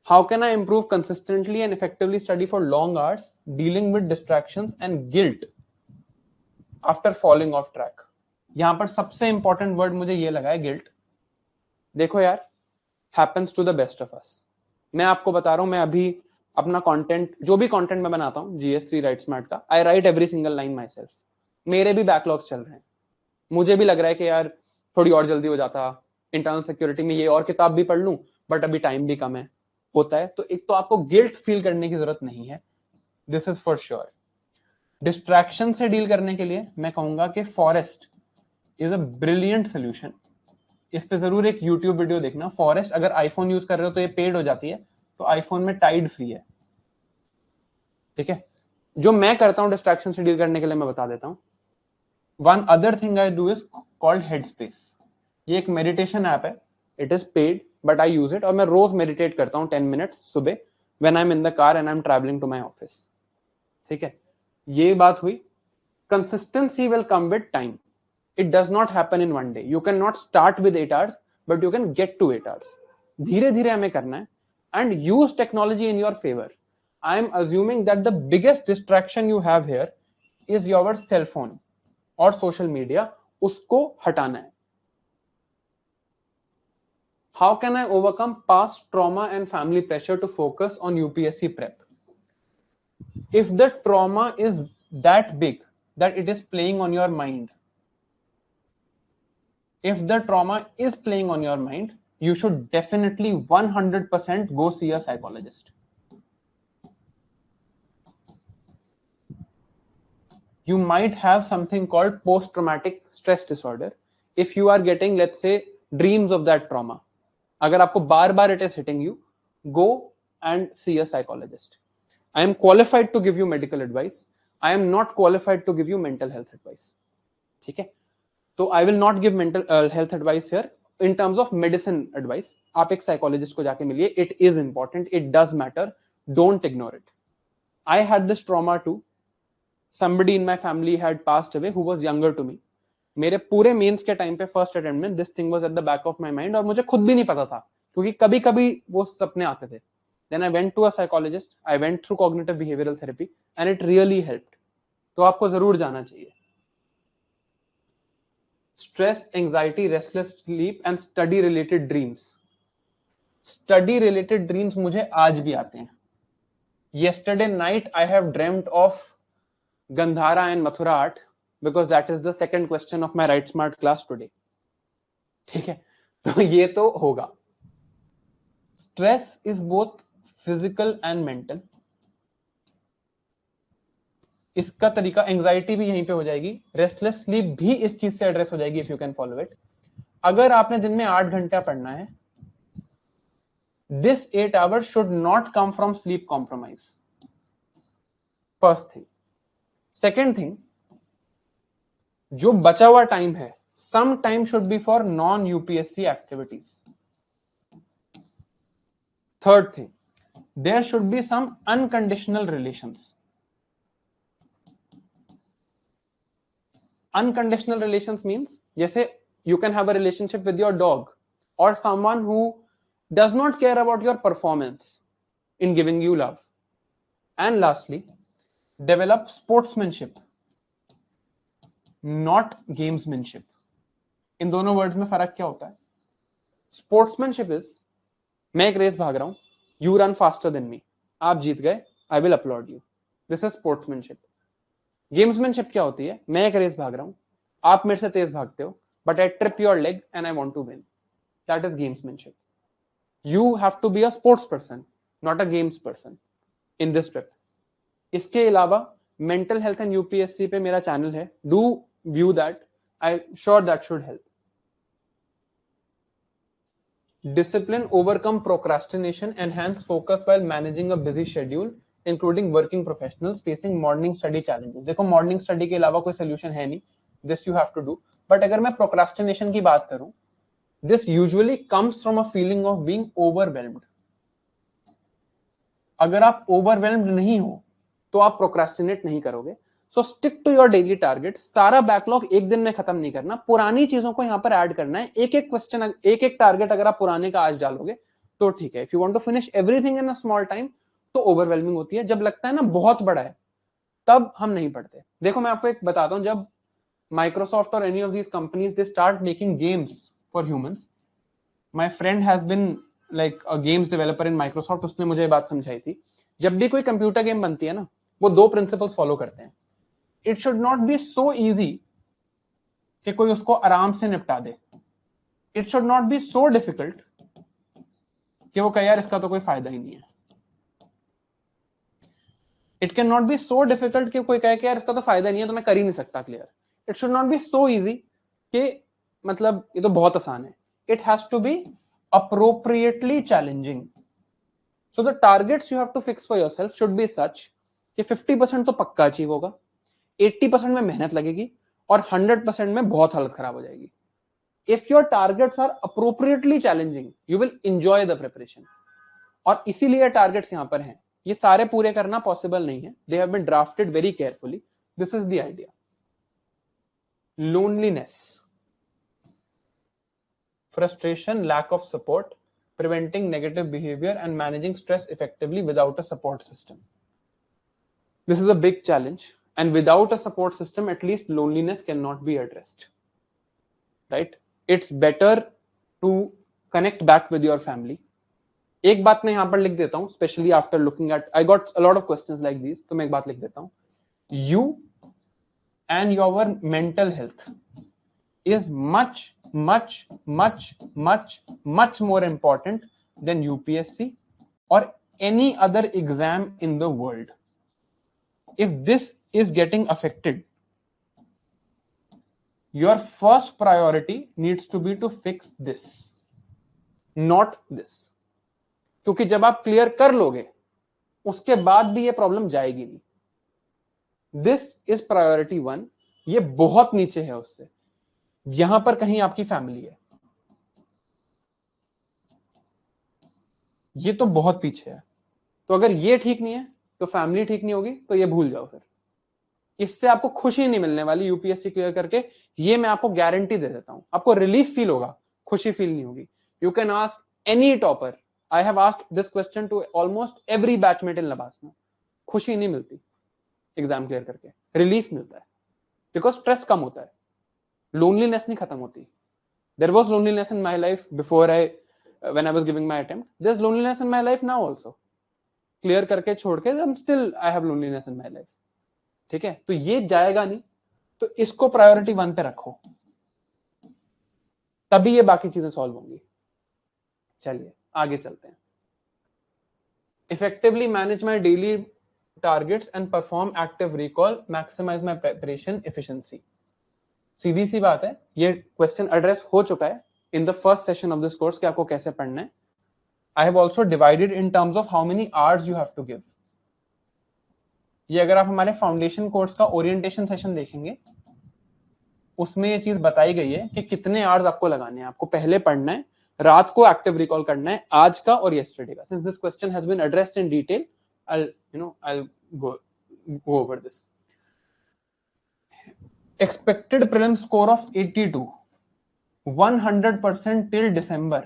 How can I improve consistently and effectively study for long hours dealing with distractions and guilt after falling of track. यहां पर सबसे इंपॉर्टेंट वर्ड मुझे ये लगा है, गिल्ट. देखो यार, happens to the best of us. मैं आपको बता रहा हूं, मैं अभी अपना कंटेंट, जो भी कंटेंट मैं बनाता हूं GS3 राइट स्मार्ट का, I write every single line myself. मेरे भी बैकलॉग्स चल रहे हैं. मुझे भी लग रहा है कि यार थोड़ी और जल्दी हो जाता, इंटरनल सिक्योरिटी में ये और किताब भी पढ़ लूं, बट अभी टाइम भी कम है. होता है. तो एक तो आपको गिल्ट फील करने की जरूरत नहीं है, this is for sure. Distraction से डील करने के लिए मैं कहूंगा कि forest is a brilliant solution. इस पे जरूर एक YouTube वीडियो देखना. फॉरेस्ट, अगर आईफोन यूज कर रहे हो तो ये पेड हो जाती है, तो आईफोन में टाइड फ्री है. ठीक है, जो मैं करता हूं डिस्ट्रैक्शन से डील करने के लिए मैं बता देता हूं. One other thing I do is called Headspace. ये एक मेडिटेशन ऐप है, it is paid but I use it. और मैं रोज मेडिटेट करता हूं 10 मिनट्स सुबह when I am in the car and I am travelling to my office. ठीक है, ये बात हुई. Consistency will come with time. It does not happen in one day. You cannot start with 8 hours, but you can get to 8 hours. धीरे धीरे हमें करना है and use technology in your favor. I am assuming that the biggest distraction you have here is your cell phone और social media. उसको हटाना है. How can I overcome past trauma and family pressure to focus on UPSC prep? If the trauma is that big that it is playing on your mind, if the trauma is playing on your mind, you should definitely 100% go see a psychologist. You might have something called post-traumatic stress disorder. if you are getting, let's say, dreams of that trauma, अगर आपको बार बार it is hitting you, go and see a psychologist. I am qualified to give you medical advice. I am not qualified to give you mental health advice. ठीक है, तो I will not give mental health advice here in terms of medicine advice. आप एक psychologist को जाके मिलिए. It is important. It does matter. Don't ignore it. I had this trauma too. Somebody in my family had passed away who was younger to me. मेरे पूरे mains के time पे first attempt में this thing was at the back of my mind, और मुझे खुद भी नहीं पता था क्योंकि कभी कभी वो सपने आते थे. Then I went to a psychologist, I went through cognitive behavioural therapy and it really helped. तो आपको जरूर जाना चाहिए. Stress, anxiety, restless sleep and study related dreams. Study related dreams मुझे आज भी आते हैं. Yesterday night I have dreamt of Gandhara and Mathura art because that is the second question of my Write Smart class today. ठीक है, तो ये तो होगा. Stress is both physical and mental. इसका तरीका, एंजाइटी भी यहीं पे हो जाएगी, रेस्टलेस स्लीप भी इस चीज से एड्रेस हो जाएगी if you can follow it. अगर आपने दिन में 8 घंटा पढ़ना है, this 8 hours should not come from sleep compromise. First thing. Second thing, जो बचा हुआ टाइम है, some time should be for non UPSC activities. Third thing, there should be some unconditional relations. Unconditional relations means, जैसे you can have a relationship with your dog or someone who does not care about your performance in giving you love. And lastly, develop sportsmanship, not gamesmanship. इन दोनों words में फर्क क्या होता है? Sportsmanship is, मैं एक race भाग रहा हूं, you run faster than me, आप जीत गए, I will applaud you, this is sportsmanship. Gamesmanship क्या होती है? मैं एक रेस भाग रहा हूं, आप मेरे से तेज भागते हो, but I trip your leg and I want to win, that is gamesmanship. You have to be a sports person, not a games person in this trip. इसके अलावा mental health and UPSC पे मेरा channel है, do view that. I'm sure that should help. Discipline, overcome procrastination, enhance focus while managing a busy schedule, including working professionals facing morning study challenges. देखो morning study के अलावा कोई solution है नहीं, this you have to do. But अगर मैं procrastination की बात करूं, this usually comes from a feeling of being overwhelmed. अगर आप overwhelmed नहीं हो तो आप procrastinate नहीं करोगे. So stick to your daily target. सारा बैकलॉग एक दिन में खत्म नहीं करना, पुरानी चीजों को यहां पर ऐड करना है. एक एक क्वेश्चन, एक एक टारगेट अगर आप पुराने का आज डालोगे तो ठीक है. If you want to finish everything in a small time तो ओवरवेलमिंग होती है. जब लगता है ना बहुत बड़ा है तब हम नहीं पढ़ते. देखो मैं आपको एक बताता हूं, जब Microsoft और any of these companies they start making games for humans. My friend has been like a games developer in Microsoft. उसने मुझे बात समझाई थी, जब भी कोई कंप्यूटर गेम बनती है ना, वो दो प्रिंसिपल्स फॉलो करते हैं. It should not be so easy कि कोई उसको आराम से निपटा दे. It should not be so difficult कि वो कहे यार इसका तो कोई फायदा ही नहीं है. It can not be so difficult कि कोई कहे कि यार इसका तो फायदा नहीं है तो मैं कर ही नहीं सकता clear. It should not be so easy कि मतलब ये तो बहुत आसान है. It has to be appropriately challenging. So the targets you have to fix for yourself should be such कि 50% तो पक्का अचीव होगा, 80% में मेहनत लगेगी और 100% में बहुत हालत खराब हो जाएगी. If your targets are appropriately challenging, you will enjoy the preparation. और इसीलिए टारगेट्स यहां पर हैं. ये सारे पूरे करना पॉसिबल नहीं है. They have been drafted very carefully. This is the idea. Loneliness, frustration, lack of support, preventing negative behavior and managing stress effectively without a support system. This is a big challenge, and without a support system, at least loneliness cannot be addressed. Right? It's better to connect back with your family. एक बात मैं यहां पर लिख देता हूं, especially after looking at, I got a lot of questions like these, तो मैं एक बात लिख देता हूं. You and your mental health is much more important than UPSC or any other exam in the world. If this is getting affected, your first priority needs to be to fix this, not this, क्योंकि जब आप clear कर लोगे उसके बाद भी ये problem जाएगी नहीं. This is priority 1. ये बहुत नीचे है उससे, यहां पर कहीं आपकी फैमिली है, ये तो बहुत पीछे है. तो अगर ये ठीक नहीं है तो फैमिली ठीक नहीं होगी, तो ये भूल जाओ. फिर इससे आपको खुशी नहीं मिलने वाली यूपीएससी क्लियर करके, ये मैं आपको गारंटी दे देता हूं. आपको रिलीफ फील होगा, खुशी फील नहीं होगी. You can ask any topper. I have asked this question to almost every batchmate in LBSNAA. खुशी नहीं मिलती एग्जाम क्लियर करके, रिलीफ मिलता है, बिकॉज स्ट्रेस कम होता है, लोनलीनेस नहीं खत्म होती. There was loneliness in my life before I when I was giving my attempt. There's loneliness in my life now also. Clear करके छोड़ के I'm still I have loneliness in my life. ठीक है, तो ये जाएगा नहीं, तो इसको प्रायोरिटी 1 पे रखो, तभी ये बाकी चीजें सॉल्व होंगी. चलिए आगे चलते हैं. Effectively manage my daily targets and perform active recall, maximise my preparation efficiency. सीधी सी बात है, ये क्वेश्चन एड्रेस हो चुका है in the first session of this course कि आपको कैसे पढ़ना है. I have also divided in terms of how many hours you have to give. ये अगर आप हमारे फाउंडेशन कोर्स का ओरिएंटेशन सेशन देखेंगे, उसमें ये चीज बताई गई है कि कितने आवर्स आपको लगाने हैं. आपको पहले पढ़ना है, रात को एक्टिव रिकॉल करना है, आज का और yesterday का. Since this question has been addressed in detail, I'll go over this. Expected prelim score of 82, 100% till December.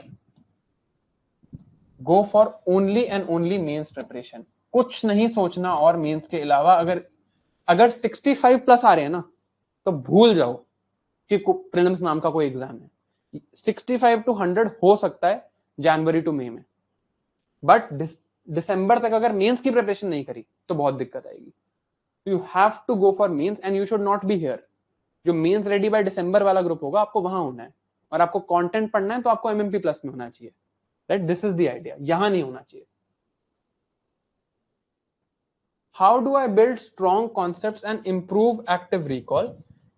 Go for only and only mains preparation. कुछ नहीं सोचना और मेंस के अलावा. अगर 65 प्लस आ रहे हैं ना, तो भूल जाओ कि प्रीलिम्स नाम का कोई एग्जाम है. 65 to 100 हो सकता है जनवरी टू मई में, बट दिसंबर तक अगर मेंस की प्रिपरेशन नहीं करी तो बहुत दिक्कत आएगी. You have to go for mains and you should not be here. जो मेंस रेडी बाय दिसंबर वाला ग्रुप होगा, आपको वहां होना है, और आपको कंटेंट पढ़ना है तो आपको एमएमपी प्लस में होना चाहिए. Right, this is the idea. यहां नहीं होना चाहिए. How do I build strong concepts and improve active recall,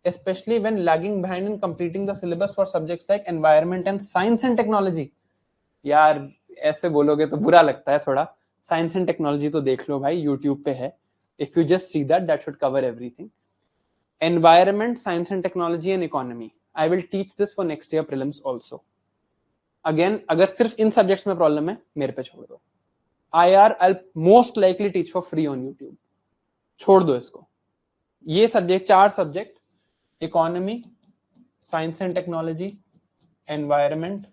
especially when lagging behind in completing the syllabus for subjects like environment and science and technology? यार ऐसे बोलोगे तो बुरा लगता है थोड़ा. साइंस एंड टेक्नोलॉजी तो देख लो भाई, यूट्यूब पे है. If you just see that should cover everything. Environment, science and technology and economy. I will teach this for next year prelims also. Again, अगर सिर्फ इन सब्जेक्ट्स में प्रॉब्लम है, मेरे पे छोड़ दो. IR I'll most likely teach for free on YouTube. छोड़ दो इसको. ये subject, 4 subject, economy, science and technology, environment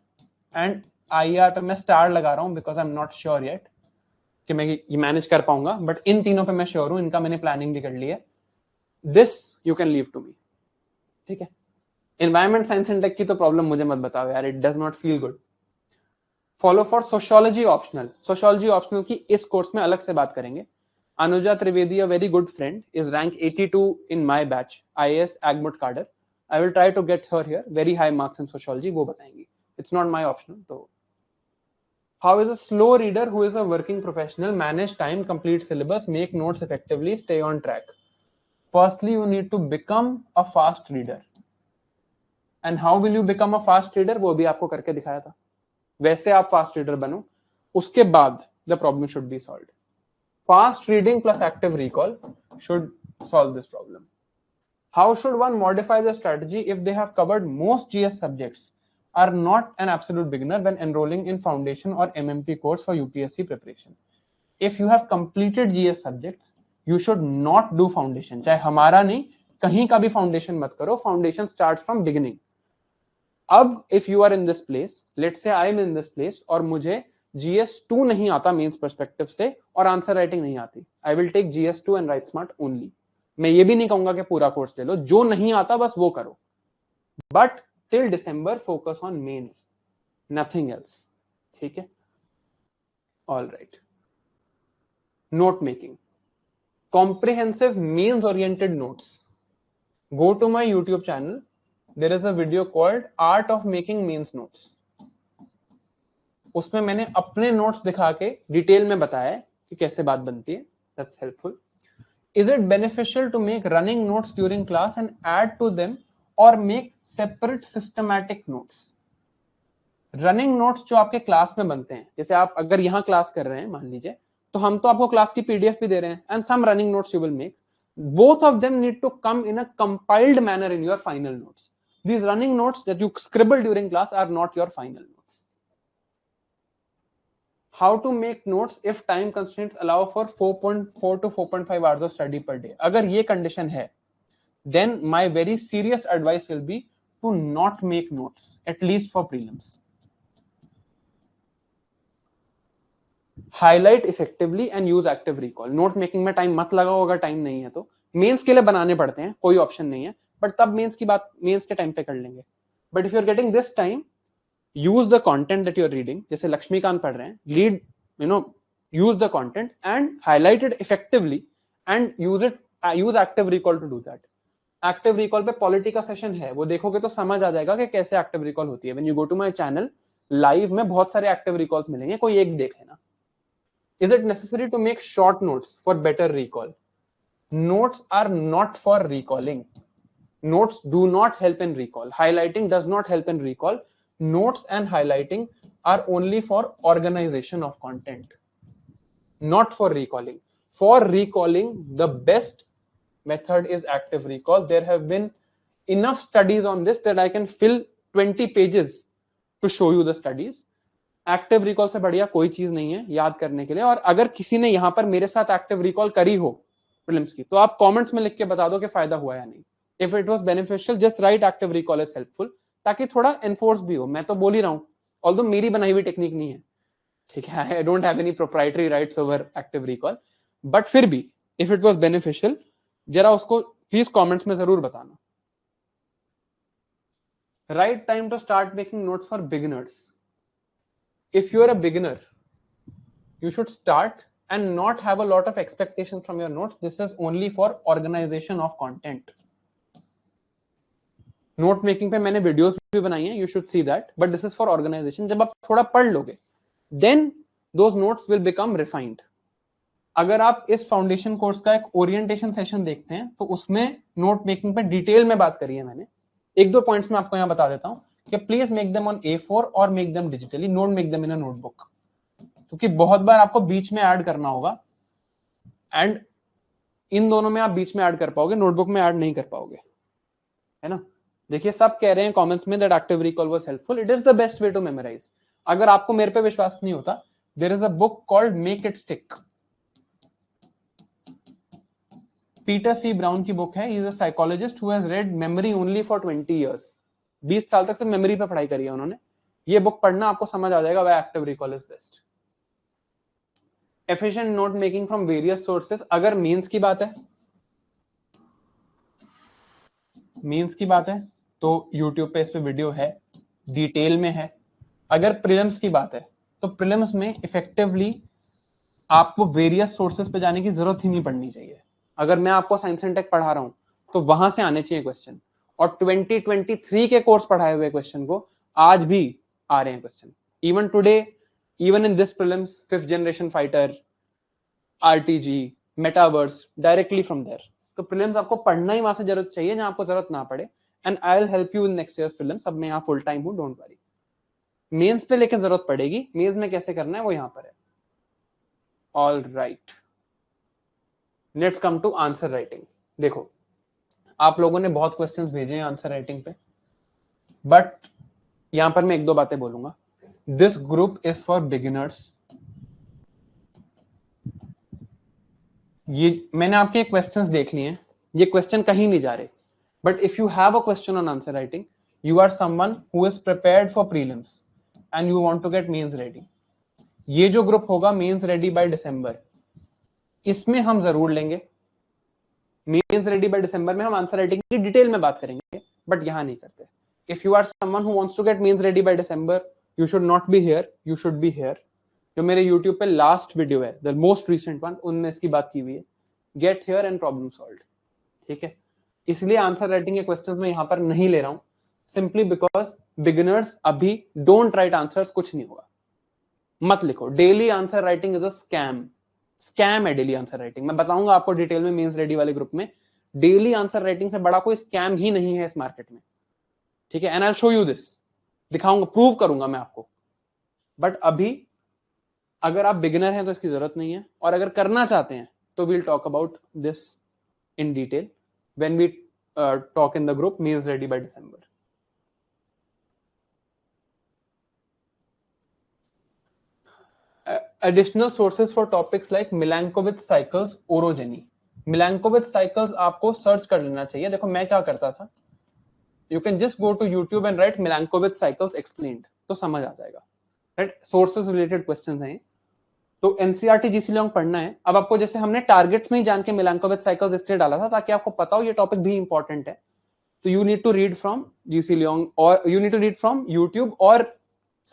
and IR पे मैं स्टार लगा रहा हूं because I am not sure yet कि मैं ये मैनेज कर पाऊंगा, बट इन तीनों पे मैं श्योर हूं. इनका मैंने प्लानिंग भी कर ली है. This you can leave to me. ठीक है. एनवायरमेंट, साइंस एंड टेक की तो प्रॉब्लम मुझे मत बताओ यार, it does not feel good. Follow for sociology optional. Sociology optional की इस कोर्स में अलग से बात करेंगे. Anuja Trivedi, a very good friend, is rank 82 in my batch, IAS Agmut cadre. I will try to get her here. Very high marks in sociology, वो बताएंगी. It's not my optional. तो how is a slow reader who is a working professional manage time, complete syllabus, make notes effectively, stay on track? Firstly, you need to become a fast reader. And how will you become a fast reader? वो भी आपको करके दिखाया था. वैसे आप fast reader बनो, उसके बाद the problem should be solved. Fast reading plus active recall should solve this problem. How should one modify the strategy if they have covered most GS subjects, are not an absolute beginner when enrolling in foundation or MMP course for UPSC preparation? If you have completed GS subjects, you should not do foundation. चाहे हमारा नहीं, कहीं का भी foundation मत करो. Foundation starts from beginning. अब if you are in this place, let's say I am in this place, और मुझे GS2 नहीं आता मेंस पर्सपेक्टिव से और आंसर राइटिंग नहीं आती, I will take GS2 and write smart only. मैं ये भी नहीं कहूंगा कि पूरा कोर्स ले लो, जो नहीं आता बस वो करो, but till December focus on mains, nothing else. ठीक है. All right. Note making, comprehensive mains oriented notes. Go to my YouTube channel. There is a video called Art of Making Mains Notes. उसमें मैंने अपने notes दिखा के detail में बताया है कि कैसे बात बनती है. That's helpful. Is it beneficial to make running notes during class and add to them और make separate systematic notes. Running notes जो आपके क्लास में बनते हैं, जैसे आप अगर यहाँ क्लास कर रहे हैं मान लीजिए, तो हम तो आपको क्लास की पीडीएफ भी दे रहे हैं, and some running notes you will make, both of them need to come in a compiled manner in your final notes. These running notes that you scribble during class are not your final notes. How to make notes if time constraints allow for 4.4 to 4.5 hours of study per day? अगर ये condition है, then my very serious advice will be to not make notes, at least for prelims. Highlight effectively and use active recall. Note making में time मत लगाओ, अगर time नहीं है तो मेंस के लिए बनाने पड़ते हैं, कोई ऑप्शन नहीं है, बट तब मेंस की बात मेंस के टाइम पे कर लेंगे। But if you are getting this time, use the content that you are reading, जैसे लक्ष्मीकांत पढ़ रहे हैं, read, use the content and highlight it effectively and use active recall to do that. Active recall पे polity का session है, वो देखोगे तो समझ आ जाएगा कि कैसे एक्टिव रिकॉल होती है। When you go to my channel, live में बहुत सारे एक्टिव रिकॉल्स मिलेंगे, कोई एक देख लेना। Is it necessary to make short notes for better recall? Notes are not for recalling. Notes do not help in recall. Highlighting does not help in recall. Notes and highlighting are only for organization of content, not for recalling. For recalling, the best method is active recall. There have been enough studies on this that I can fill 20 pages to show you the studies. Active recall से बढ़िया कोई चीज नहीं है याद करने के लिए। और अगर किसी ने यहां पर मेरे साथ एक्टिव रिकॉल करी हो प्रीलिम्स की, तो आप कमेंट्स में लिख के बता दो कि फायदा हुआ या नहीं। If it was beneficial, just right active recall is helpful, ताकि थोड़ा एनफोर्स भी हो। मैं तो बोल ही रहा हूं, ऑल्दो मेरी बनाई हुई टेक्निक नहीं है, ठीक है, I don't have any proprietary rights over active recall, but फिर भी इफ इट वाज बेनिफिशियल, जरा उसको प्लीज कमेंट्स में जरूर बताना। Right time to start making notes for beginners. If you are a beginner, you should start and not have a lot of expectations from your notes. This is only for organization of content. Note making पे मैंने videos भी बनाई हैं, you should see that, but this is for organization. जब आप थोड़ा पढ़ लोगे, then those notes will become refined. अगर आप इस फाउंडेशन कोर्स का एक ओरिएंटेशन सेशन देखते हैं, तो उसमें नोट मेकिंग पे डिटेल में बात करी है मैंने। एक दो पॉइंट्स में आपको यहाँ बता देता हूँ कि please make them on A4 और make them digitally, note make them in a notebook, क्योंकि बहुत बार आपको बीच में ऐड करना होगा, एंड इन दोनों में आप बीच में ऐड कर पाओगे, नोटबुक में ऐड नहीं कर पाओगे, है ना। देखिए सब कह रहे हैं कमेंट्स में that active recall was helpful, it is the best way to memorise. अगर आपको मेरे पे विश्वास नहीं होता, there is a book called make it stick, Peter C Brown की बुक है। He is a psychologist who has read memory only for 20 years. 20 साल तक सिर्फ मेमोरी पे पढ़ाई करी है उन्होंने। ये बुक पढ़ना, आपको समझ आ जाएगा why active recall is best. Efficient note making from various sources. अगर मीन्स की बात है, तो यूट्यूब पे इस पे वीडियो है, डिटेल में है। अगर प्रीलिम्स की बात है, तो प्रीलिम्स में इफेक्टिवली आपको वेरियस सोर्सेस पे जाने की जरूरत ही नहीं पड़नी चाहिए। अगर मैं आपको साइंस एंड टेक पढ़ा रहा हूं, तो वहां से आने चाहिए क्वेश्चन, और 2023 के कोर्स पढ़ाए हुए क्वेश्चन को आज भी आ रहे हैं question. Even today, even in this prelims, 5th generation fighter, RTG, metaverse, directly from there. तो प्रीलिम्स आपको पढ़ना ही वहां से जरूरत चाहिए जहां आपको जरूरत ना पड़े, and I will help you in next years prelims. अब मैं यहाँ फुल टाइम हूँ, डोंट वरी। मेंस पे लेकिन जरूरत पड़ेगी, मेंस में कैसे करना है वो यहाँ पर है। All right, let's come to answer writing. देखो, आप लोगों ने बहुत क्वेश्चंस भेजे हैं आंसर राइटिंग पे, बट यहां पर मैं एक दो बातें बोलूंगा। This group is for beginners. ये मैंने आपके क्वेश्चंस देख लिए हैं, ये क्वेश्चन कहीं नहीं जा रहे, but if you have a question on answer writing, you are someone who is prepared for prelims and you want to get mains ready. ये जो ग्रुप होगा मेंस रेडी बाय दिसंबर, इसमें हम जरूर लेंगे। मेंस रेडी बाय दिसंबर में हम answer writing की डिटेल में बात करेंगे, बट यहां नहीं करते। If you are someone who wants to get mains ready by December, you should not be here, you should be here. जो मेरे YouTube पे लास्ट वीडियो है, द मोस्ट रिसेंट वन, उनमें इसकी बात की हुई है, get here and problem solved, ठीक है। इसलिए आंसर राइटिंग के क्वेश्चंस में यहां पर नहीं ले रहा हूं, सिंपली बिकॉज बिगिनर्स अभी डोंट राइट आंसर्स, कुछ नहीं होगा, मत लिखो। Daily answer writing is a scam, scam है डेली आंसर राइटिंग। मैं बताऊंगा आपको डिटेल में मेंस रेडी वाले ग्रुप में डेली आंसर राइटिंग से बड़ा कोई स्कैम ही नहीं है इस मार्केट में, ठीक है। And I will show you this, दिखाऊंगा, प्रूव करूंगा मैं आपको। बट अभी अगर आप बिगिनर हैं तो इसकी जरूरत नहीं है, और अगर करना चाहते हैं तो we'll talk about this in detail when we talk in the group mains ready by December. Additional sources for topics like Milankovitch cycles, orogeny. Milankovitch cycles आपको सर्च कर लेना चाहिए। देखो मैं क्या करता था, you can just go to YouTube and write Milankovitch cycles explained, तो समझ आ जाएगा, राइट। सोर्सेज रिलेटेड क्वेश्चंस हैं। तो एनसीईआरटी जीसी लॉन्ग पढ़ना है। अब आपको जैसे हमने टारगेट्स में ही जान के मिलांकोविच साइकिल्स इसलिए डाला था ताकि आपको पता हो ये टॉपिक भी इंपॉर्टेंट है। तो you need to read from G C Leong, और you need to read from YouTube और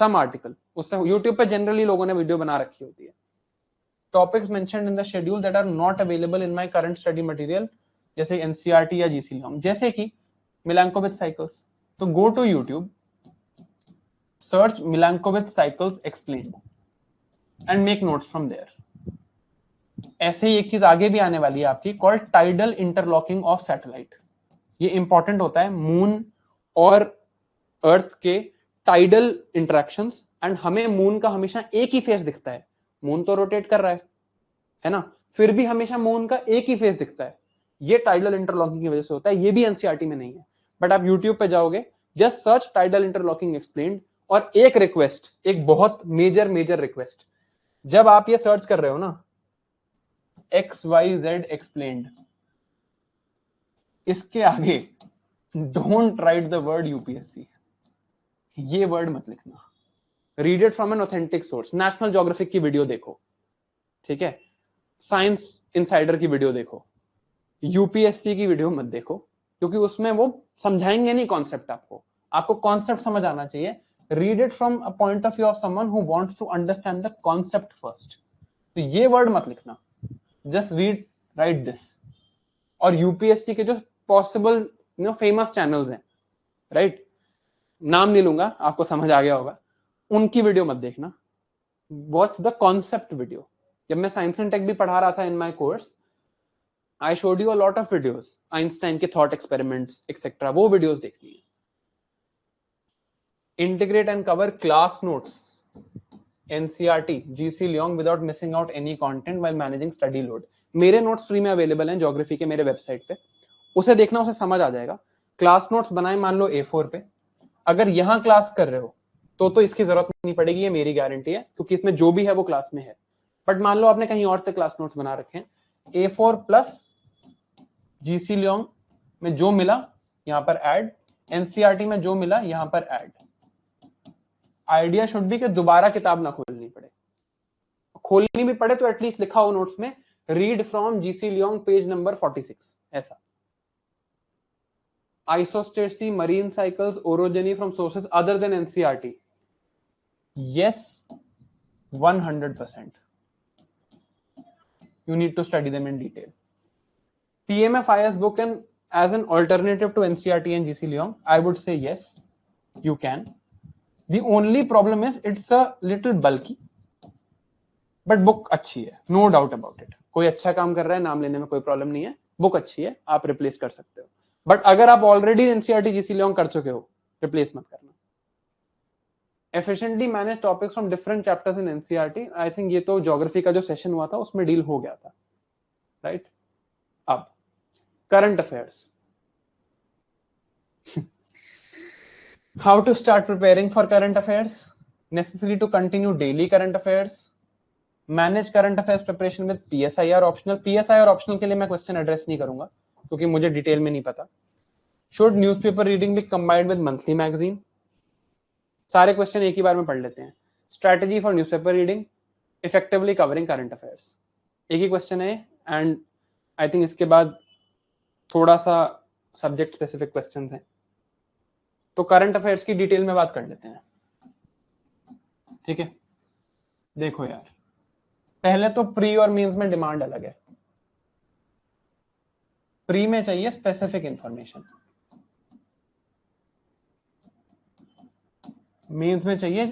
सम आर्टिकल। उससे यूट्यूब पे जनरली लोगों ने वीडियो बना रखी होती है। Topics mentioned in the schedule that are not available in my current study material, जैसे एनसीईआरटी या जीसी लॉन्ग, जैसे कि मिलांकोविच साइकिल्स। तो go to YouTube, search Milankovitch cycles explained and make notes from there. ऐसे ही एक चीज आगे भी आने वाली है आपकी, called tidal interlocking of satellite. ये इंपॉर्टेंट होता है मून और अर्थ के टाइडल इंटरेक्शंस, एंड हमें मून का हमेशा एक ही फेस दिखता है। मून तो रोटेट कर रहा है ना, फिर भी हमेशा मून का एक ही फेस दिखता है। ये टाइडल इंटरलॉकिंग की वजह से होता है। ये भी एनसीईआरटी में नहीं है, बट आप यूट्यूब पे जाओगे, just search tidal interlocking explained. और एक रिक्वेस्ट, एक बहुत मेजर रिक्वेस्ट, जब आप ये सर्च कर रहे हो ना XYZ एक्सप्लेन्ड, इसके आगे don't write the word UPSC, ये वर्ड मत लिखना। Read it from an authentic source. National geographic की वीडियो देखो, ठीक है, साइंस इनसाइडर की वीडियो देखो, यूपीएससी की वीडियो मत देखो, क्योंकि उसमें वो समझाएंगे नहीं कॉन्सेप्ट। आपको कॉन्सेप्ट समझ आना चाहिए। Read it from a point of view of someone who wants to understand the concept first. तो ये वर्ड मत लिखना, जस्ट रीड, राइट दिस। और यूपीएससी के जो पॉसिबल फेमस चैनल्स हैं, राइट, नाम नहीं लूंगा, आपको समझ आ गया होगा, उनकी वीडियो मत देखना। Watch the concept video. जब मैं साइंस एंड टेक भी पढ़ा रहा था in my course, I showed you a lot of videos, Einstein के थॉट एक्सपेरिमेंट्स एक्सेट्रा, वो वीडियोस देखनी है। Integrate and cover class notes, NCERT, GC Leong without missing out any content while managing study load. मेरे notes free में available हैं geography के मेरे website पे, उसे देखना, उसे समझ आ जाएगा। क्लास नोट्स बनाए मान लो A4 पे, अगर यहां क्लास कर रहे हो तो इसकी जरूरत नहीं पड़ेगी, ये मेरी गारंटी है, क्योंकि इसमें जो भी है वो क्लास में है। बट मान लो आपने कहीं और से क्लास नोट्स बना रखे हैं, A4 प्लस जीसी लियोंग में जो मिला यहां पर ऐड, एनसीईआरटी में जो मिला यहां पर ऐड। आइडिया शुड बी कि दोबारा किताब ना खोलनी पड़े, खोलनी भी पड़े तो एटलीस्ट लिखा हो नोट्स में, read from GC Leong page number 46, ऐसा। Isostasy, marine cycles, orogeny from sources other than NCERT. Yes, 100%. You need to study them in detail. PMFIS book and as an alternative to NCERT and GC Leong, I would say yes, you can. The only problem is it's a little bulky, but book अच्छी है, no doubt about it. कोई अच्छा काम कर रहा है, नाम लेने में कोई प्रॉब्लम नहीं है, बुक अच्छी है, आप रिप्लेस कर सकते हो। बट अगर आप ऑलरेडी एनसीईआरटी जीसी लियोंग कर चुके हो, रिप्लेस मत करना। Efficiently manage topics from different chapters in NCERT, I think ये तो ज्योग्राफी का जो सेशन हुआ था उसमें डील हो गया था, राइट। अब current affairs, how to start preparing for current affairs, necessary to continue daily current affairs, manage current affairs preparation with PSIR optional. PSIR optional के लिए मैं क्वेश्चन एड्रेस नहीं करूंगा क्योंकि मुझे डिटेल में नहीं पता। Should newspaper reading B combined with monthly magazine, सारे क्वेश्चन एक ही बार में पढ़ लेते हैं। Strategy for newspaper reading, effectively covering current affairs, एक ही क्वेश्चन है। एंड आई थिंक इसके बाद थोड़ा सा सब्जेक्ट स्पेसिफिक क्वेश्चंस हैं, तो करंट अफेयर्स की डिटेल में बात कर लेते हैं, ठीक है। देखो यार, पहले तो प्री और मेंस में डिमांड अलग है। प्री में चाहिए स्पेसिफिक इंफॉर्मेशन, मेंस में चाहिए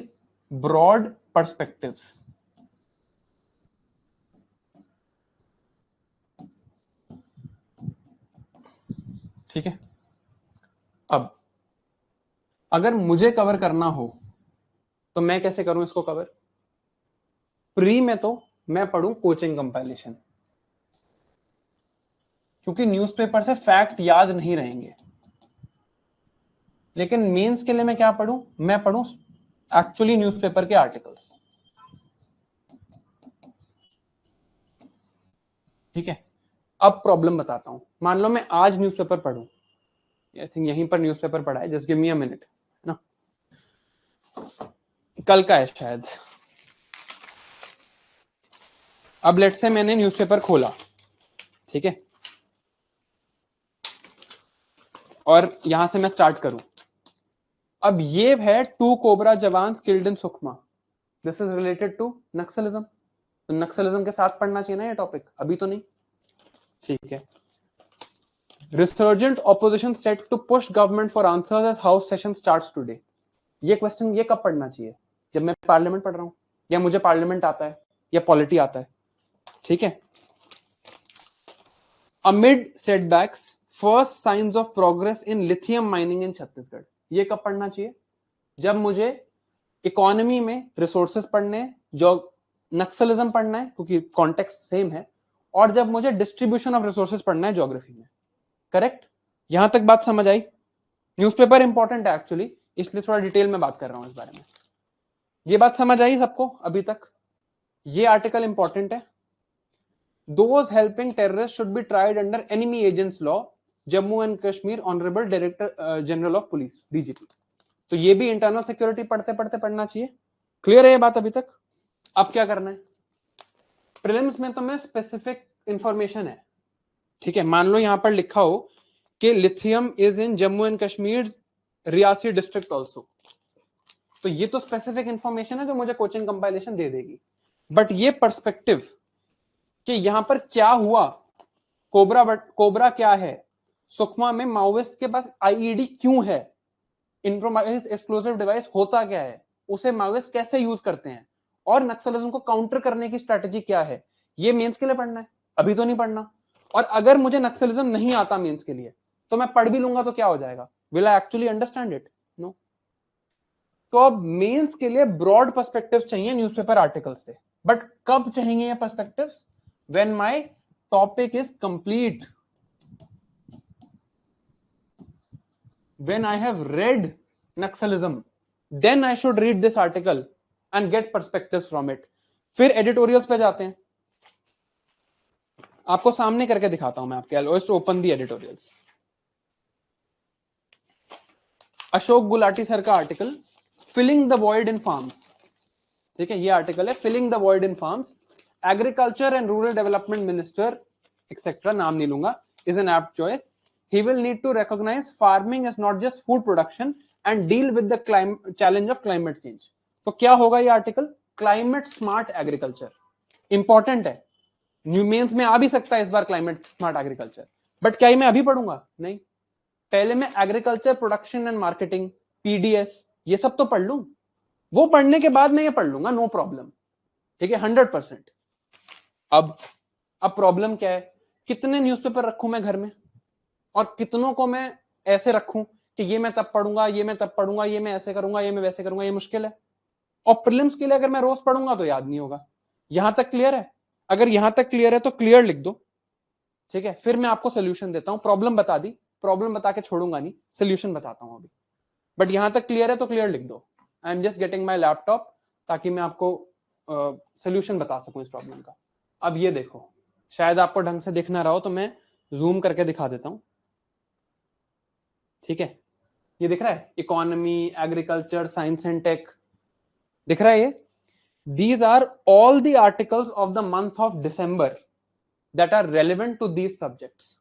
ब्रॉड पर्सपेक्टिव्स। ठीक है, अब अगर मुझे कवर करना हो तो मैं कैसे करूं इसको कवर? प्री में तो मैं पढ़ूं कोचिंग कंपाइलेशन, क्योंकि न्यूज़पेपर से फैक्ट याद नहीं रहेंगे। लेकिन मेंस के लिए मैं क्या पढ़ूं? मैं पढ़ूं एक्चुअली न्यूज़पेपर के आर्टिकल्स। ठीक है, अब प्रॉब्लम बताता हूं। मान लो मैं आज न्यूज़पेपर पढ़ूं, आई थिंक यहीं पर न्यूज़पेपर पढ़ा है, just give me a minute ना, कल का है शायद। अब लेट से मैंने न्यूज़पेपर खोला, ठीक है, और यहां से मैं स्टार्ट करूं। अब ये है 2 कोबरा जवान killed in Sukma, this is related to naxalism. तो नक्सलिज्म के साथ पढ़ना चाहिए ना ये टॉपिक, अभी तो नहीं। ठीक है, resurgent opposition set to push government for answers as house session starts today. ये क्वेश्चन ये कब पढ़ना चाहिए? जब मैं पार्लियामेंट पढ़ रहा हूं, या मुझे पार्लियामेंट आता है, या पॉलिटी आता है। ठीक है, amid setbacks first science of progress in lithium mining इन छत्तीसगढ़। ये कब पढ़ना चाहिए? जब मुझे इकोनॉमी में रिसोर्सेज पढ़ने हैं, जो नक्सलिज्म पढ़ना है क्योंकि कॉन्टेक्स्ट सेम है, और जब मुझे डिस्ट्रीब्यूशन ऑफ रिसोर्सेज पढ़ना है ज्योग्राफी में। करेक्ट? यहां तक बात समझ आई? न्यूज़पेपर इंपॉर्टेंट है एक्चुअली, इसलिए थोड़ा डिटेल में बात कर रहा हूं इस बारे में। ये बात समझ आई सबको अभी तक? ये आर्टिकल इंपॉर्टेंट है। Those helping terrorists should be tried under enemy agents law, Jammu and Kashmir honourable director general of police DGP. तो ये भी इंटरनल सिक्योरिटी पढ़ते पढ़ते पढ़ना चाहिए। क्लियर है ये बात अभी तक? अब क्या करना है? प्रीलिम्स में तो मैं स्पेसिफिक इंफॉर्मेशन है, ठीक है, मान लो यहां पर लिखा हो कि lithium is in Jammu and Kashmir Reasi district also, तो ये तो स्पेसिफिक इंफॉर्मेशन है जो मुझे कोचिंग कंपाइलेशन दे देगी। बट ये पर्सपेक्टिव कि यहां पर क्या हुआ, कोबरा क्या है, सुकमा में माओविस्ट के पास आईईडी क्यों है, इम्प्रोवाइज्ड एक्सप्लोसिव डिवाइस होता क्या है, उसे माओविस्ट कैसे यूज करते हैं, और नक्सलिज्म को काउंटर करने की स्ट्रेटेजी क्या है, ये मेंस के लिए पढ़ना है, अभी तो नहीं पढ़ना। और अगर मुझे नक्सलिज्म नहीं आता मेंस के लिए, तो मैं पढ़ भी लूंगा तो क्या हो जाएगा? Will I actually understand it? No. तो अब मेंस के लिए ब्रॉड पर्सपेक्टिव चाहिए न्यूज़पेपर आर्टिकल से। बट कब चाहिए ये perspectives? When my topic is complete, when I have read Naxalism, then I should read this article and get perspectives from it. फिर एडिटोरियल्स पे जाते हैं, आपको सामने करके दिखाता हूं मैं आपके। I'll just open the editorials. Ashok Gulati sir का article filling the void in farms, ठीक है, ये आर्टिकल है filling the void in farms, agriculture and rural development minister etcetera, नाम नहीं लूंगा, is an apt choice. He will need to recognize farming as not just food production and deal with the challenge of climate change. तो क्या होगा ये article? Climate smart agriculture important है, new mains में आ भी सकता है इस बार क्लाइमेट स्मार्ट एग्रीकल्चर, बट क्या मैं अभी पढ़ूंगा? नहीं, पहले मैं agriculture production and marketing, PDS, ये सब तो पढ़ लूं, वो पढ़ने के बाद मैं ये पढ़ लूंगा, नो प्रॉब्लम, ठीक है, 100%। अब प्रॉब्लम क्या है? कितने न्यूज़पेपर रखूं मैं घर में, और कितनों को मैं ऐसे रखूं कि ये मैं तब पढ़ूंगा, ये मैं तब पढ़ूंगा, ये मैं ऐसे करूंगा, ये मैं वैसे करूंगा, ये मुश्किल है। और प्रीलिम्स के लिए अगर मैं रोज पढ़ूंगा तो याद नहीं होगा। यहां तक क्लियर है? अगर यहां तक क्लियर है तो क्लियर लिख दो, ठीक है, फिर मैं आपको सोल्यूशन देता हूं। प्रॉब्लम बता दी, प्रॉब्लम बता के छोड़ूंगा नहीं, सोल्यूशन बताता हूं अभी। बट यहां तक क्लियर है तो क्लियर लिख दो। आई am just getting my laptop ताकि मैं आपको सोल्यूशन बता सकूं इस प्रॉब्लम का। अब ये देखो, शायद आपको ढंग से दिख ना रहा हो तो मैं जूम करके दिखा देता हूं, ठीक है, ये दिख रहा है, economy, agriculture, science and tech, दिख रहा है ये? These are all the articles of the month of December that are relevant to these subjects.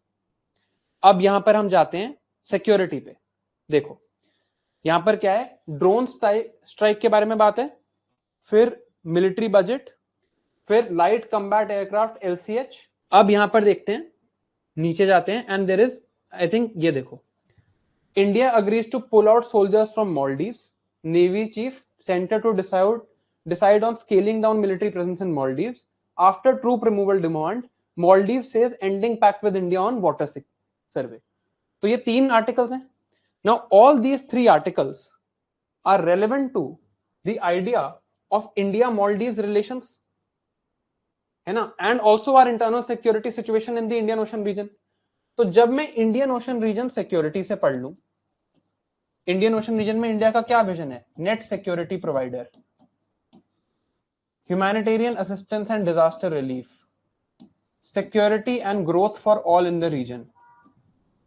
अब यहां पर हम जाते हैं सिक्योरिटी पे। देखो यहां पर क्या है, ड्रोन स्ट्राइक के बारे में बात है, फिर मिलिट्री बजट, फिर लाइट कम्बैट एयरक्राफ्ट LCH। अब यहां पर देखते हैं, नीचे जाते हैं, and there is, I think ये देखो, India agrees to pull out soldiers from Maldives. Navy chief center to decide on scaling down military presence in Maldives. After troop removal demand, Maldives says ending pact with India on water survey. तो ये 3 articles हैं. Now all these 3 articles are relevant to the idea of India Maldives relations, है ना, and also are internal security situation in the Indian Ocean region. तो जब मैं Indian Ocean reason security से पढ़ लूं, इंडियन ओशन रीजन में India का क्या विजन है? Net security provider, humanitarian assistance and disaster relief, security and growth for all in the region.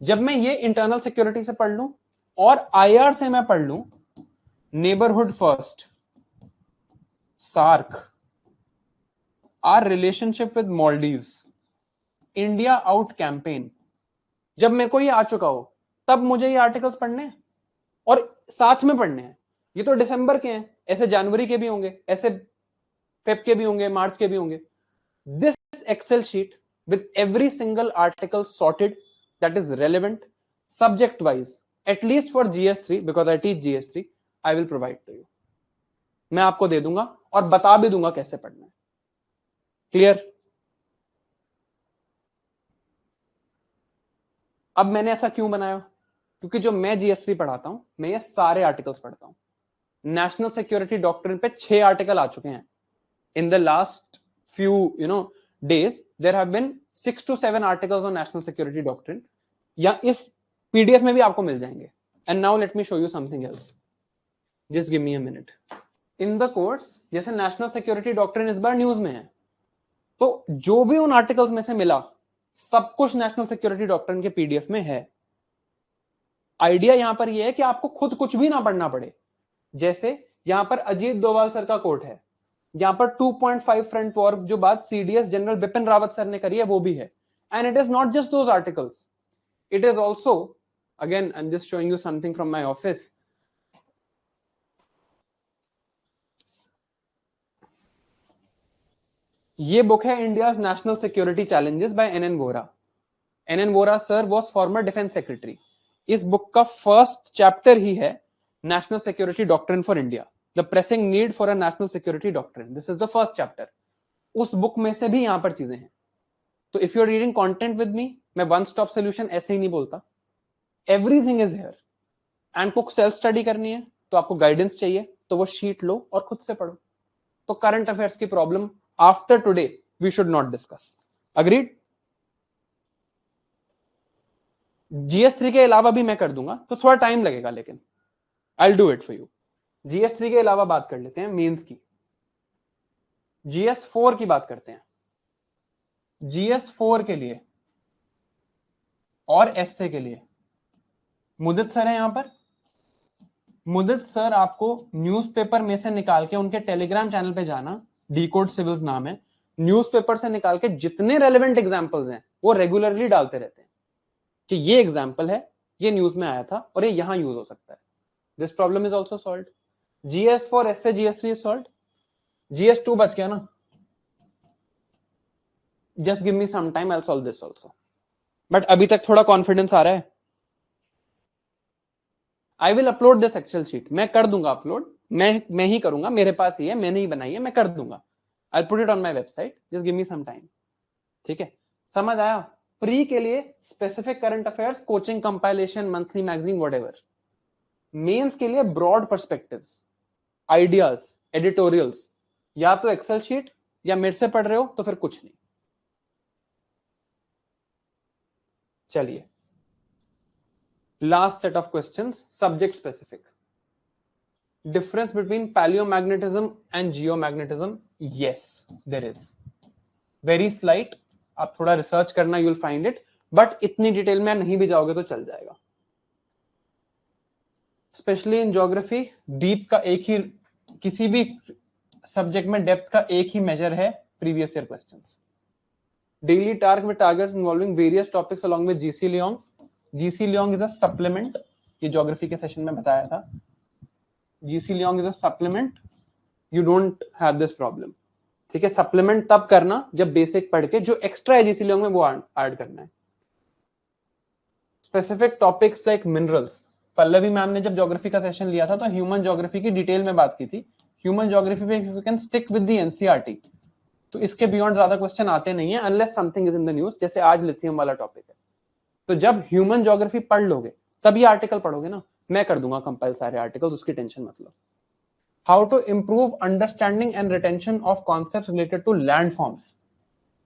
जब मैं ये इंटरनल सिक्योरिटी से पढ़ लूं और आईआर से मैं पढ़ लूं neighbourhood first, SAARC, our relationship with Maldives, India out campaign, जब मेरे को ये आ चुका हो तब मुझे ये आर्टिकल्स पढ़ने हैं और साथ में पढ़ने हैं. ये तो दिसंबर के हैं, ऐसे जनवरी के भी होंगे, ऐसे फेब के भी होंगे, मार्च के भी होंगे. This excel sheet with every single article sorted that is relevant subject wise, at least for GS3, because I teach GS3, I will provide to you. मैं आपको दे दूंगा और बता भी दूंगा कैसे पढ़ना है. क्लियर? अब मैंने ऐसा क्यों बनाया? क्योंकि जो मैं GS3 पढ़ाता हूं, मैं ये सारे आर्टिकल्स पढ़ता हूं. नेशनल सिक्योरिटी डॉक्ट्रिन पे 6 आर्टिकल आ चुके हैं. In the last few days there have been 6 to 7 articles on national security doctrine. या इस PDF में भी आपको मिल जाएंगे. And now let me show you something else. Just give me a minute. In the course, जैसे national security doctrine इस बार news में है, तो जो भी उन आर्टिकल्स में से मिला सब कुछ नेशनल सिक्योरिटी डॉक्ट्रिन के PDF में है. आइडिया यहां पर यह है कि आपको खुद कुछ भी ना पढ़ना पड़े. जैसे यहां पर अजीत डोभाल सर का कोट है, यहां पर 2.5 फ्रंट वॉर जो बात CDS general Bipin Rawat sir ने करी है वो भी है. And it is not just those articles, it is also, again I am just showing you something from my office. ये बुक है India's national security challenges by NN Vohra. NN Vohra sir was former defence secretary. इस book का first chapter ही है national security doctrine for India, The pressing need for a national security doctrine. This is the first chapter. उस book में से भी यहां पर चीजें हैं. तो if you are reading content with me, मैं one stop solution ऐसे ही नहीं बोलता. Everything is here. And को सेल्फ स्टडी करनी है तो आपको गाइडेंस चाहिए, तो वो शीट लो और खुद से पढ़ो. तो करंट अफेयर्स की problem after today we should not discuss. Agreed? GS3 के अलावा भी मैं कर दूंगा, तो थोड़ा टाइम लगेगा, लेकिन I'll do it for you. GS3 के अलावा बात कर लेते हैं मेंस की. GS4 की बात करते हैं. GS4 के लिए और एसए के लिए मुदित सर है यहां पर. मुदित सर आपको न्यूज़पेपर में से निकाल के, उनके टेलीग्राम चैनल पे जाना, डीकोड सिविल्स नाम है, न्यूज़पेपर से निकाल के जितने रेलेवेंट एग्जांपल्स हैं वो रेगुलरली डालते रहते हैं कि ये एग्जांपल है, ये न्यूज में आया था और ये यहां यूज हो सकता है. This problem is also solved. GS4 एसए GS3 इज सॉल्व्ड. GS2 बच गया ना. Just give me some time, I will solve this also. But अभी तक थोड़ा कॉन्फिडेंस आ रहा है. I will upload this excel sheet. मैं कर दूंगा अपलोड, मैं ही करूंगा, मेरे पास ही है, मैंने ही बनाई है, मैं कर दूंगा. I put it on my website, just give me some time. ठीक है, समझ आया? प्री के लिए specific current affairs, coaching, compilation, monthly magazine, whatever. Mains के लिए ब्रॉड पर्सपेक्टिव्स, आइडियाज, एडिटोरियल्स. या तो एक्सेल शीट या मेरे से पढ़ रहे हो तो फिर कुछ नहीं. चलिए, last set of questions, subject specific. Difference between palaeomagnetism and geomagnetism. Yes, there is. Very slight. आप थोड़ा रिसर्च करना, you will find it, but इतनी डिटेल में नहीं भी जाओगे तो चल जाएगा. स्पेशली इन ज्योग्राफी, डीप का एक ही, किसी भी सब्जेक्ट में डेप्थ का एक ही मेजर है, previous year questions. Daily task with targets involving various topics along with GC Leong. GC Leong is a supplement. ये ज्योग्राफी के सेशन में बताया था. GC Leong is a supplement. You don't have this problem. ठीक है, supplement तब करना जब बेसिक पढ़ के जो एक्स्ट्रा है GC Leong में वो ऐड करना है. Specific topics like minerals. Pallavi ma'am ने जब ज्योग्राफी का सेशन लिया था तो ह्यूमन ज्योग्राफी की डिटेल में बात की थी. ह्यूमन ज्योग्राफी पे you can stick with the NCERT, तो इसके बियॉन्ड ज्यादा क्वेश्चन आते नहीं है unless something is in the news, जैसे आज लिथियम वाला टॉपिक है. तो जब ह्यूमन ज्योग्राफी पढ़ लोगे तब ये आर्टिकल पढ़ोगे ना, मैं कर दूंगा कंपाइल सारे आर्टिकल्स, उसकी टेंशन मत लो। How to improve understanding and retention of concepts related to landforms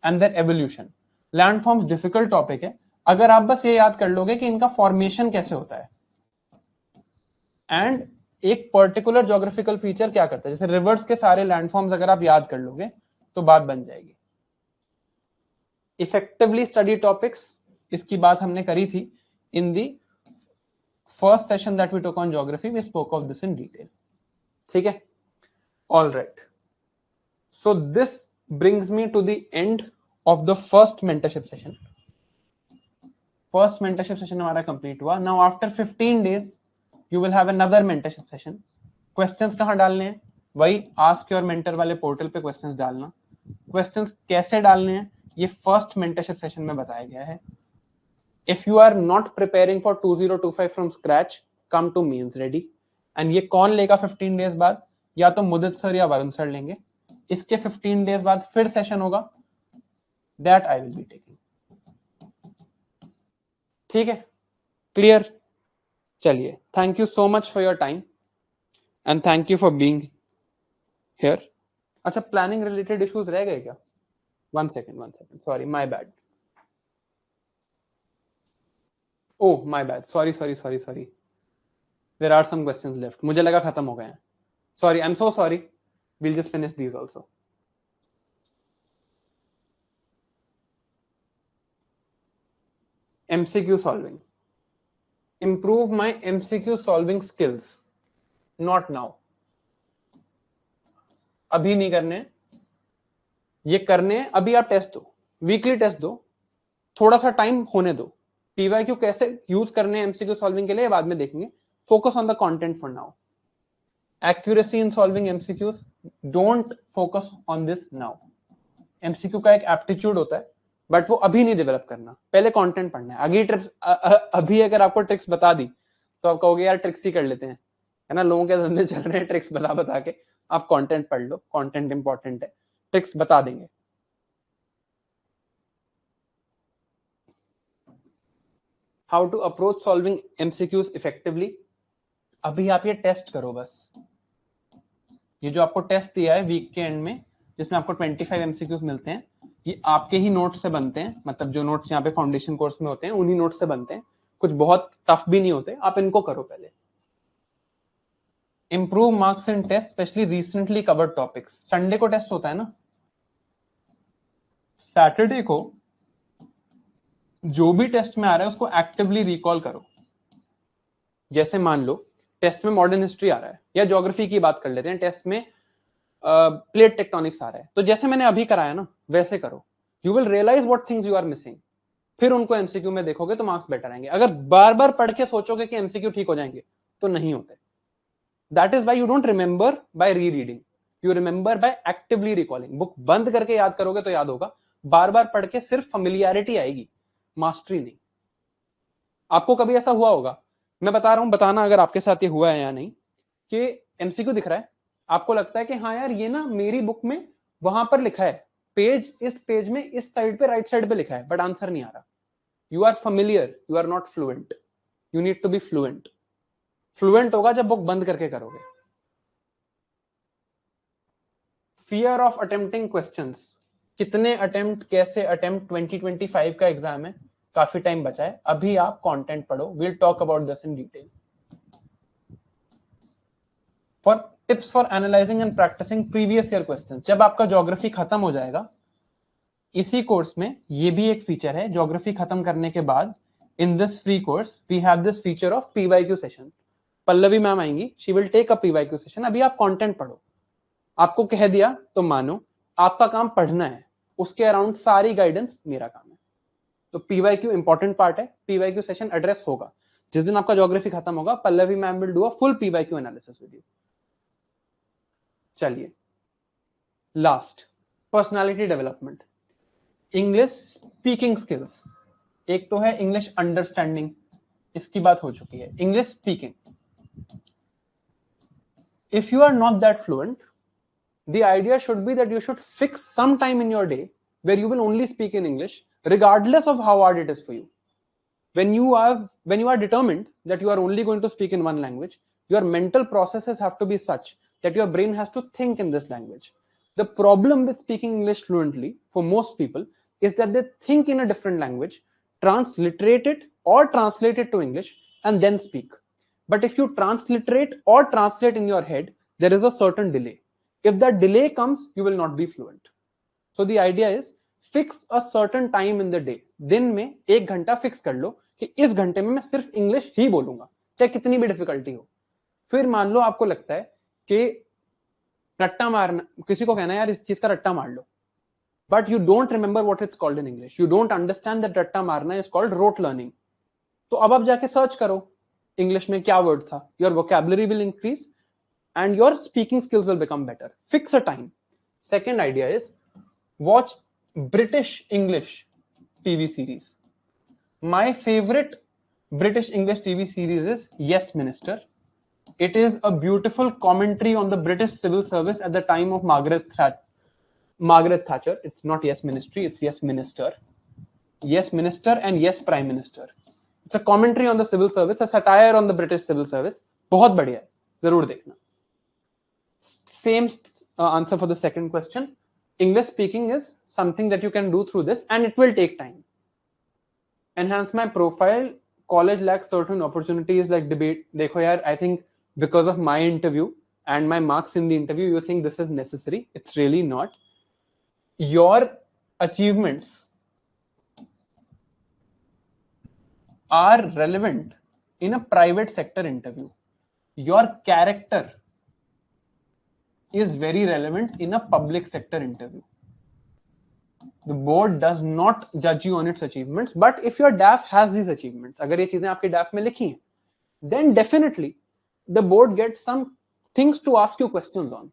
and their evolution. Landforms difficult topic है, अगर आप बस ये याद कर लोगे कि इनका फॉर्मेशन कैसे होता है एंड एक पर्टिकुलर ज्योग्राफिकल फीचर क्या करता है, जैसे रिवर्स के सारे लैंडफॉर्म्स अगर आप याद कर लोगे तो बात बन जाएगी। इफेक्टिवली स्टडी टॉपिक्स, इसकी बात हमने करी थी in the first session that we took on geography, we spoke of this in detail. ठीक है, all right, so this brings me to the end of the first mentorship session. First mentorship session हमारा complete हुआ. Now after 15 days you will have another mentorship session. Questions कहाँ डालने हैं? वही ask your mentor वाले portal पे questions डालना. Questions कैसे डालने हैं ये first mentorship session में बताया गया है. If you are not preparing for 2025 from scratch, come to mains ready. And ये कौन लेगा 15 days बाद? या तो मुदित सर या वरुण सर लेंगे. इसके 15 डेज बाद फिर सेशन होगा, that I will be taking. ठीक है, क्लियर? चलिए, thank you so much for your time and thank you for being here. अच्छा, प्लानिंग रिलेटेड इश्यूज रह गए क्या? One second, sorry, my bad. Oh my bad, sorry, there are some questions left, मुझे लगा खत्म हो गए हैं। Sorry, I am so sorry, we'll just finish these also. MCQ solving. Improve my MCQ solving skills. Not now. अभी नहीं करने, ये करने अभी आप टेस्ट दो, वीकली टेस्ट दो, थोड़ा सा टाइम होने दो। PYQ कैसे यूज करने हैं MCQ सॉल्विंग के लिए बाद में देखेंगे। Focus on the content for now. Accuracy in solving MCQs, don't focus on this now. MCQ का एक एप्टीट्यूड होता है, बट वो अभी नहीं डेवलप करना, पहले कंटेंट पढ़ना है। अभी ट्रिक्स, अभी अगर आपको ट्रिक्स बता दी तो आप कहोगे यार ट्रिक्स ही कर लेते हैं, है ना, लोगों के धंधे चल रहे हैं ट्रिक्स बता के। आप कंटेंट पढ़ लो, कंटेंट इंपॉर्टेंट है, ट्रिक्स बता देंगे। How to approach solving MCQs effectively, अभी आप ये टेस्ट करो बस। ये जो आपको टेस्ट दिया है वीक के एंड में, जिसमें आपको 25 MCQs मिलते हैं, ये आपके ही नोट्स से बनते हैं, मतलब जो नोट्स यहाँ पे फाउंडेशन कोर्स में होते हैं उन्हीं नोट्स से बनते हैं, कुछ बहुत टफ भी नहीं होते। आप इनको करो पहले। Improve marks in test, specially recently covered topics. Sunday को टेस्ट होता है ना, सैटरडे को जो भी टेस्ट में आ रहा है उसको एक्टिवली रिकॉल करो। जैसे मान लो टेस्ट में मॉडर्न हिस्ट्री आ रहा है, या ज्योग्राफी की बात कर लेते हैं, टेस्ट में प्लेट टेक्टोनिक्स आ रहा है, तो जैसे मैंने अभी कराया ना वैसे करो। You will realise what things you are missing, फिर उनको MCQ में देखोगे तो मार्क्स बेटर आएंगे। अगर बार बार पढ़ के सोचोगे कि MCQ ठीक हो जाएंगे तो नहीं होते। That is why you don't remember by rereading, you remember by actively recalling. Book बंद करके याद करोगे तो याद होगा, बार बार पढ़ के सिर्फ फेमिलियरिटी आएगी, मास्टरी नहीं। आपको कभी ऐसा हुआ होगा, मैं बता रहा हूं, बताना अगर आपके साथ ये हुआ है या नहीं, कि MCQ दिख रहा है, आपको लगता है कि हाँ यार ये ना मेरी बुक में वहां पर लिखा है, पेज इस पेज में इस साइड पे राइट साइड पे लिखा है, बट आंसर नहीं आ रहा। You are familiar, you are not fluent, you need to be fluent. Fluent होगा जब बुक बंद करके करोगे। फियर ऑफ अटेम्प्टिंग क्वेश्चंस, कितने अटेम्प्ट, कैसे अटेम्प्ट, 2025 का एग्जाम है, काफी टाइम बचा है, अभी आप कंटेंट पढ़ो। Will talk about this in detail. For tips for analysing and practising previous year questions, जब आपका ज्योग्राफी खत्म हो जाएगा, इसी कोर्स में ये भी एक फीचर है, ज्योग्राफी खत्म करने के बाद in this free course we have this feature of PYQ session. Pallavi ma'am आएंगी, she will take a PYQ session. अभी आप कंटेंट पढ़ो, आपको कह दिया तो मानो, आपका काम पढ़ना है, उसके अराउंड सारी गाइडेंस मेरा काम है। तो PYQ इंपॉर्टेंट पार्ट है, PYQ सेशन एड्रेस होगा जिस दिन आपका ज्योग्राफी खत्म होगा। Pallavi ma'am will do a full PYQ analysis with you. चलिए, last, personality development, English speaking skills. एक तो है इंग्लिश अंडरस्टैंडिंग, इसकी बात हो चुकी है। English speaking, if you are not that fluent, the idea should be that you should fix some time in your day where you will only speak in English regardless of how hard it is for you. when you are determined that you are only going to speak in one language, your mental processes have to be such that your brain has to think in this language. The problem with speaking English fluently for most people is that they think in a different language, transliterate it or translate it to English, and then speak. But if you transliterate or translate in your head, there is a certain delay. If that delay comes, you will not be fluent. So the idea is fix a certain time in the day. दिन में 1 घंटा fix कर लो कि इस घंटे में मैं सिर्फ इंग्लिश ही बोलूंगा, चाहे कितनी भी डिफिकल्टी हो. फिर मान लो आपको लगता है कि रट्टा मारना, किसी को कहना है यार इस चीज का रट्टा मार लो, but you don't remember what it's called in English. You don't understand that रट्टा मारना is called rote learning. तो अब आप जाके सर्च करो इंग्लिश में क्या वर्ड था. Your vocabulary will increase and your speaking skills will become better. Fix a time. Second idea is watch British English TV series. My favorite British English TV series is Yes Minister. It is a beautiful commentary on the British civil service at the time of Margaret Thatcher. It's not Yes Ministry, it's Yes Minister. Yes Minister and Yes Prime Minister. It's a commentary on the civil service, a satire on the British civil service. बहुत बढ़िया है, जरूर देखना. Same answer for the second question. English speaking is something that you can do through this, and it will take time. Enhance my profile. College lacks certain opportunities like debate. देखो यार, I think because of my interview and my marks in the interview, you think this is necessary. It's really not. Your achievements are relevant in a private sector interview. Your character is very relevant in a public sector interview. The board does not judge you on its achievements, but if your DAF has these achievements, अगर ये चीजें आपके DAF में लिखी हैं, then definitely the board gets some things to ask you questions on.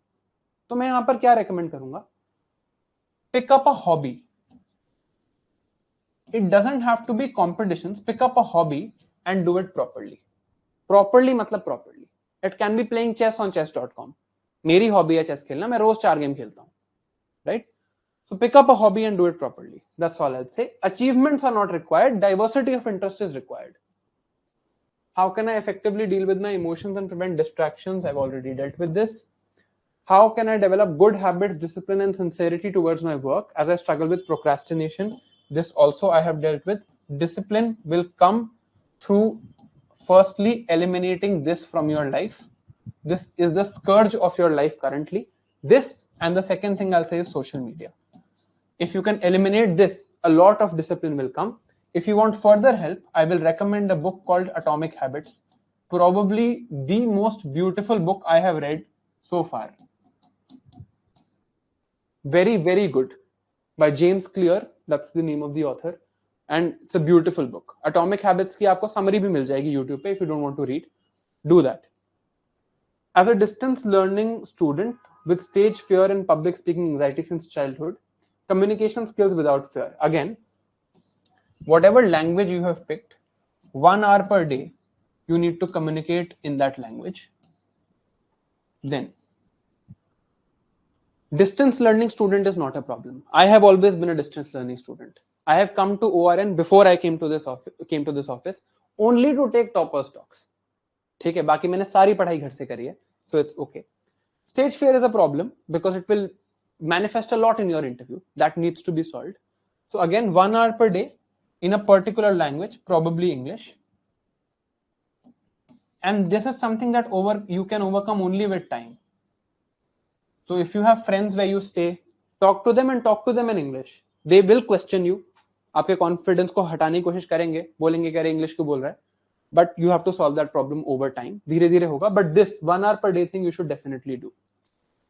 तो मैं यहाँ पर क्या recommend करूँगा? Pick up a hobby. It doesn't have to be competitions. Pick up a hobby and do it properly. Properly मतलब properly. It can be playing chess on chess.com. मेरी hobby है chess खेलना, मैं रोज 4 गेम खेलता हूँ, right? So pick up a hobby and do it properly. That's all I'll say. Achievements are not required. Diversity of interest is required. How can I effectively deal with my emotions and prevent distractions? I've already dealt with this. How can I develop good habits, discipline, and sincerity towards my work as I struggle with procrastination? This also I have dealt with. Discipline will come through firstly eliminating this from your life. This is the scourge of your life currently. This, and the second thing I'll say is social media. If you can eliminate this, a lot of discipline will come. If you want further help, I will recommend a book called Atomic Habits. Probably the most beautiful book I have read so far. Very, very good. By James Clear, that's the name of the author. And it's a beautiful book. Atomic Habits की आपको summary भी मिल जाएगी YouTube पे if you don't want to read. Do that. As a distance learning student with stage fear and public speaking anxiety since childhood, communication skills without fear. Again, whatever language you have picked, 1 hour per day, you need to communicate in that language. Then, distance learning student is not a problem. I have always been a distance learning student. I have come to ORN before I came to this office only to take toppers talks. ठीक है, बाकी मैंने सारी पढ़ाई घर से करी है, so it's okay. Stage fear is a problem because it will manifest a lot in your interview. That needs to be solved. So again, 1 hour per day in a particular language, probably English. And this is something that you can overcome only with time. So if you have friends where you stay, talk to them and talk to them in English. They will question you. आपके confidence को हटाने की कोशिश करेंगे, बोलेंगे कि अरे English क्यों बोल रहा है? But you have to solve that problem over time. धीरे धीरे होगा. But this 1 hour per day thing you should definitely do,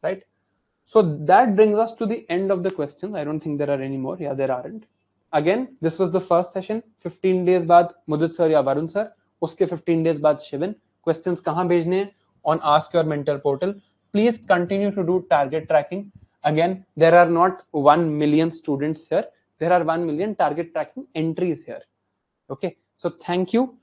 right? So that brings us to the end of the questions. I don't think there are any more. Yeah, there aren't. Again, this was the first session. 15 days बाद मुदित sir या Varun sir. उसके 15 days बाद Shivin. Questions कहाँ भेजने हैं? On Ask Your Mentor portal. Please continue to do target tracking. Again, there are not 1 million students here. There are 1 million target tracking entries here. Okay. So thank you.